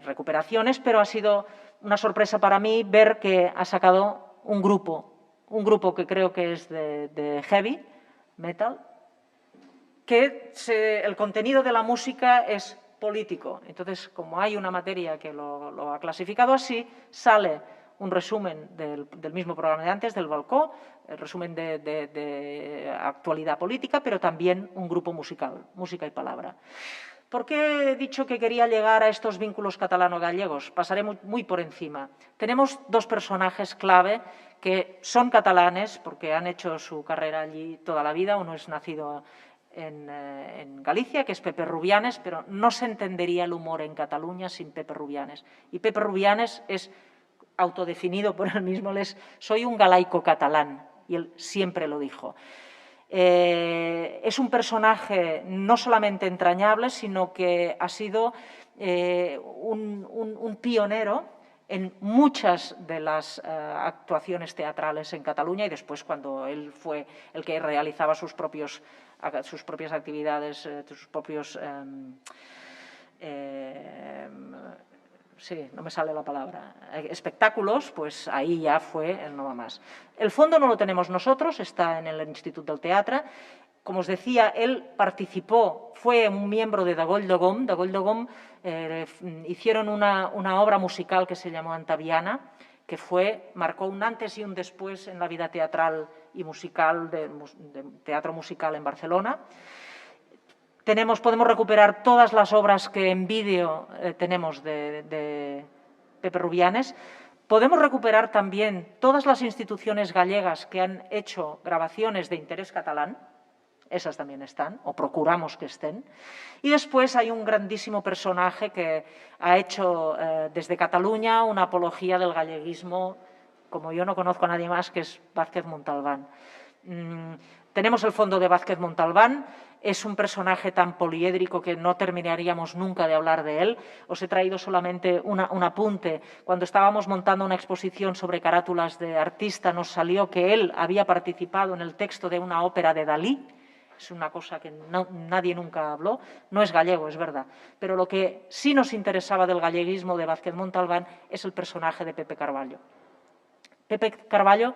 recuperaciones, pero ha sido una sorpresa para mí ver que ha sacado un grupo que creo que es de heavy metal, que el contenido de la música es político. Entonces, como hay una materia que lo ha clasificado así, sale un resumen del mismo programa de antes, del Balcó, el resumen de actualidad política, pero también un grupo musical, música y palabra. ¿Por qué he dicho que quería llegar a estos vínculos catalano-gallegos? Pasaré muy por encima. Tenemos dos personajes clave que son catalanes porque han hecho su carrera allí toda la vida. Uno es nacido en Galicia, que es Pepe Rubianes, pero no se entendería el humor en Cataluña sin Pepe Rubianes. Y Pepe Rubianes es autodefinido por él mismo, soy un galaico catalán, y él siempre lo dijo. Es un personaje no solamente entrañable, sino que ha sido un pionero en muchas de las actuaciones teatrales en Cataluña, y después cuando él fue el que realizaba sus propias actividades, sus propios... sí, no me sale la palabra, espectáculos, pues ahí ya fue el no va más. El fondo no lo tenemos nosotros, está en el Institut del Teatre. Como os decía, él participó, fue un miembro de Dagoll de Gom. Dagoll de Gom hicieron una obra musical que se llamó Antaviana, que marcó un antes y un después en la vida teatral y musical, de teatro musical en Barcelona. Podemos recuperar todas las obras que en vídeo tenemos de Pepe Rubianes. Podemos recuperar también todas las instituciones gallegas que han hecho grabaciones de interés catalán. Esas también están, o procuramos que estén. Y después hay un grandísimo personaje que ha hecho desde Cataluña una apología del galleguismo, como yo no conozco a nadie más, que es Vázquez Montalbán. Tenemos el fondo de Vázquez Montalbán. Es un personaje tan poliédrico que no terminaríamos nunca de hablar de él. Os he traído solamente un apunte. Cuando estábamos montando una exposición sobre carátulas de artista, nos salió que él había participado en el texto de una ópera de Dalí. es una cosa que nadie nunca habló, no es gallego, es verdad. Pero lo que sí nos interesaba del galleguismo de Vázquez Montalbán es el personaje de Pepe Carballo. Pepe Carballo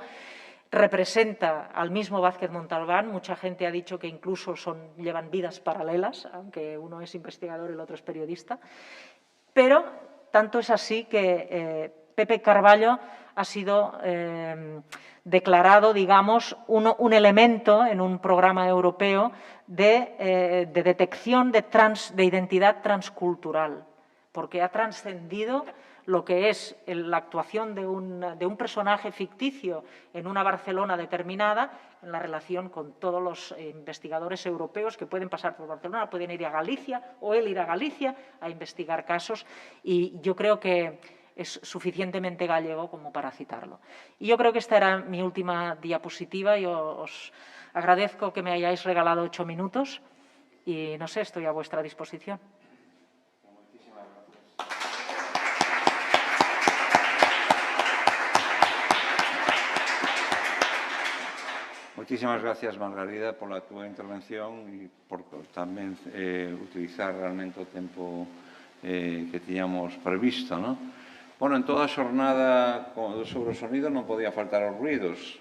representa al mismo Vázquez Montalbán. Mucha gente ha dicho que incluso llevan vidas paralelas, aunque uno es investigador y el otro es periodista. Pero tanto es así que Pepe Carballo ha sido declarado, digamos, un elemento en un programa europeo de detección de identidad transcultural, porque ha trascendido lo que es la actuación de un personaje ficticio en una Barcelona determinada en la relación con todos los investigadores europeos que pueden pasar por Barcelona, pueden ir a Galicia o él ir a Galicia a investigar casos, y yo creo que es suficientemente gallego como para citarlo. Y yo creo que esta era mi última diapositiva. Yo os agradezco que me hayáis regalado 8 minutos y, no sé, estoy a vuestra disposición. Muchísimas gracias, Margarida, por a túa intervención e por tamén utilizar realmente o tempo que tiñamos previsto, non? Bueno, en toda a xornada sobre o sonido non podía faltar os ruidos,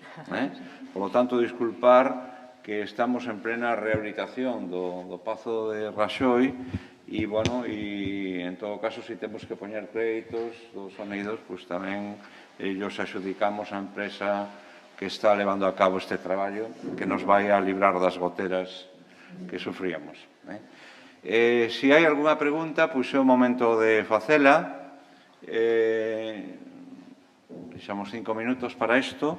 Por lo tanto, disculpar que estamos en plena rehabilitación do Pazo de Raxoi e, bueno, en todo caso, se temos que poñer créditos dos sonidos, pois tamén ellos axudicamos a empresa que está levando a cabo este traballo, que nos vai a librar das goteras que sufríamos. Se hai algunha pregunta, pois é o momento de facela. Deixamos 5 minutos para isto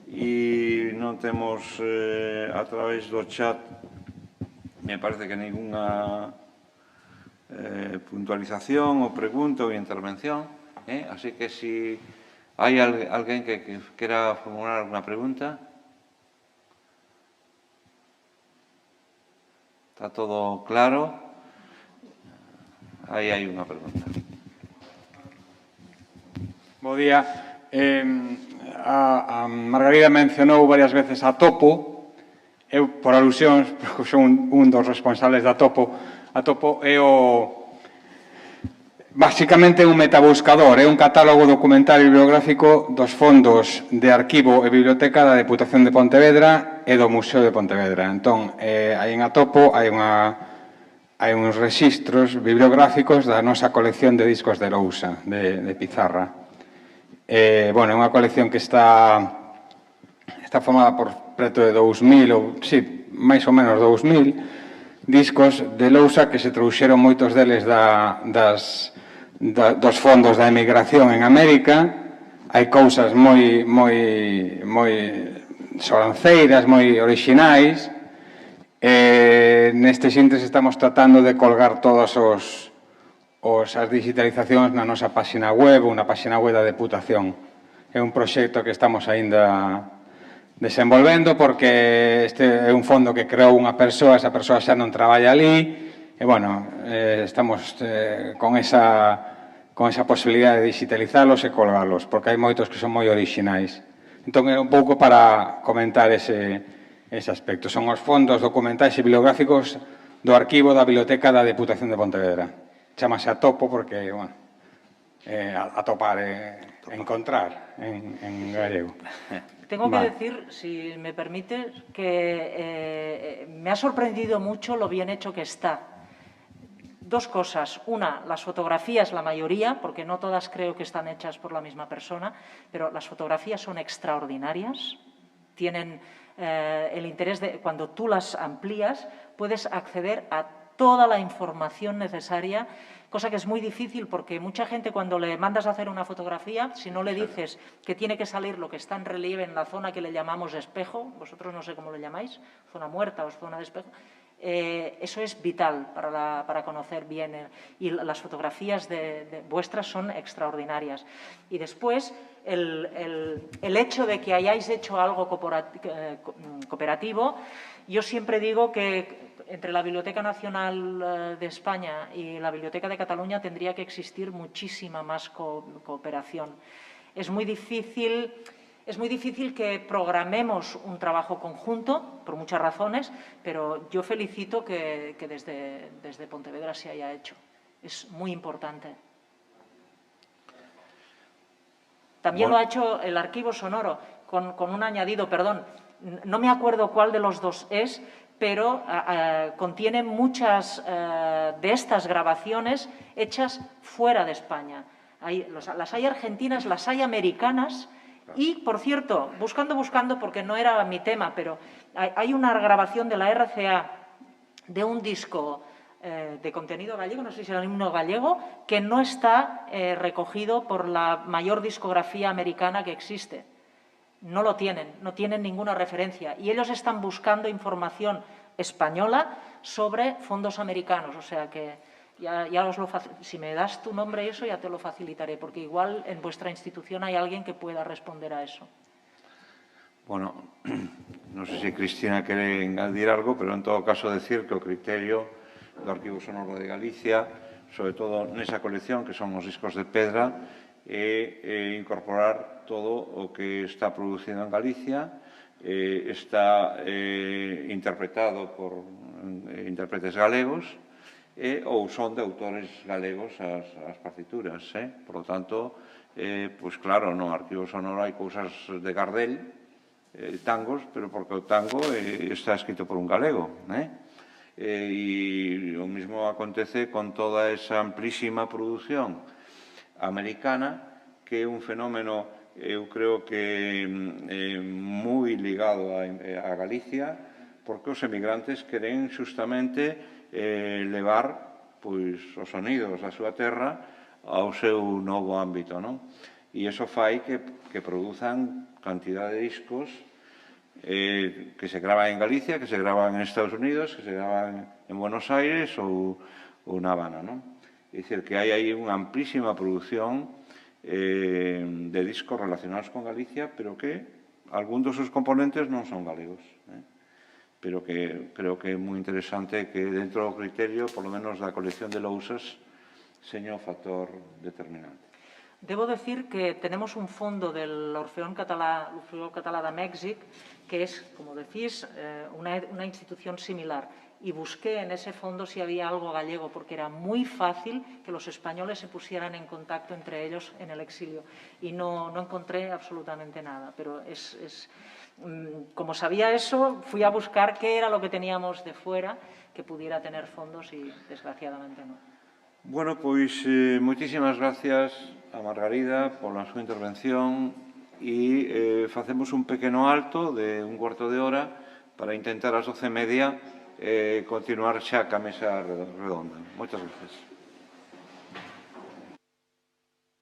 e non temos a través do chat, me parece que ninguna puntualización ou pregunta ou intervención, así que se hai alguén que quera formular alguna pregunta. Está todo claro? Aí hai unha pregunta. Bo día. A Margarida mencionou varias veces a Topo. Eu, por alusións, porque son un dos responsables da Topo, a Topo é basicamente un metabuscador, é un catálogo documental e bibliográfico dos fondos de arquivo e biblioteca da Deputación de Pontevedra e do Museo de Pontevedra. Entón, aí en Atopo hai uns rexistros bibliográficos da nosa colección de discos de lousa, de pizarra. Bueno, é unha colección que está formada por preto de 2.000, ou, sí, máis ou menos 2.000 discos de lousa que se trouxeron moitos deles dos fondos da emigración en América. Hai cousas moi solanceiras, moi orixinais. Neste xintres estamos tratando de colgar todas as digitalizacións na nosa páxina web ou na páxina web da Deputación. É un proxecto que estamos aínda desenvolvendo porque este é un fondo que creou unha persoa, esa persoa xa non traballa ali. E, bueno, estamos con esa posibilidade de digitalizalos e colgalos, porque hai moitos que son moi orixinais. Entón, era un pouco para comentar ese aspecto. Son os fondos documentais e bibliográficos do arquivo da Biblioteca da Deputación de Pontevedra. Chámase Atopo porque, bueno, atopar encontrar en gallego. Tengo que decir, si me permite, que me ha sorprendido mucho lo bien hecho que está. Dos cosas. Una, las fotografías, la mayoría, porque no todas creo que están hechas por la misma persona, pero las fotografías son extraordinarias. Tienen el interés de, cuando tú las amplías, puedes acceder a toda la información necesaria, cosa que es muy difícil porque mucha gente cuando le mandas a hacer una fotografía, si no le dices que tiene que salir lo que está en relieve en la zona que le llamamos espejo, vosotros no sé cómo lo llamáis, zona muerta o zona de espejo, eso es vital para conocer bien y las fotografías vuestras son extraordinarias. Y después, el hecho de que hayáis hecho algo cooperativo, yo siempre digo que entre la Biblioteca Nacional de España y la Biblioteca de Cataluña tendría que existir muchísima más cooperación. Es muy difícil Es muy difícil que programemos un trabajo conjunto, por muchas razones, pero yo felicito que desde Pontevedra se haya hecho. Es muy importante. También lo ha hecho el Archivo Sonoro, con un añadido, perdón, no me acuerdo cuál de los dos es, pero contiene muchas de estas grabaciones hechas fuera de España. Las hay argentinas, las hay americanas y, por cierto, buscando, porque no era mi tema, pero hay una grabación de la RCA de un disco de contenido gallego, no sé si era el himno gallego, que no está recogido por la mayor discografía americana que existe. No lo tienen, no tienen ninguna referencia. Y ellos están buscando información española sobre fondos americanos. O sea que si me das tu nombre y eso, ya te lo facilitaré, porque igual en vuestra institución hay alguien que pueda responder a eso. Bueno, no sé si Cristina quiere añadir algo, pero en todo caso decir que o criterio do Arquivo Sonoro de Galicia, sobre todo nesa colección, que son os discos de pedra, é incorporar todo o que está producido en Galicia, está interpretado por intérpretes galegos ou son de autores galegos as partituras. Por lo tanto, pois claro, no Arquivo Sonoro hai cousas de Gardel, tangos, pero porque o tango está escrito por un galego, e o mismo acontece con toda esa amplísima produción americana, que é un fenómeno, eu creo que moi ligado a Galicia, porque os emigrantes queren justamente levar pois os sonidos da súa terra ao seu novo ámbito, non? E iso fai que produzan cantidad de discos que se graban en Galicia, que se graban en Estados Unidos, que se graban en Buenos Aires ou na Habana, non? É dicir, que hai aí unha amplísima produción de discos relacionados con Galicia, pero que algún dos seus componentes non son galegos. Pero que creo que é moi interesante que dentro do criterio, por lo menos da colección de Lousas, seña o factor determinante. Debo decir que tenemos un fondo del Orfeón Català de Mèxic, que es, como decís, una institución similar. Y busqué en ese fondo si había algo gallego, porque era muy fácil que los españoles se pusieran en contacto entre ellos en el exilio. Y no encontré absolutamente nada. Pero como sabía eso, fui a buscar qué era lo que teníamos de fuera que pudiera tener fondos y, desgraciadamente, no. Bueno, pois moitísimas gracias a Margarida pola súa intervención e facemos un pequeno alto de un cuarto de hora para intentar ás 12:30 continuar xa ca mesa redonda. Moitas gracias.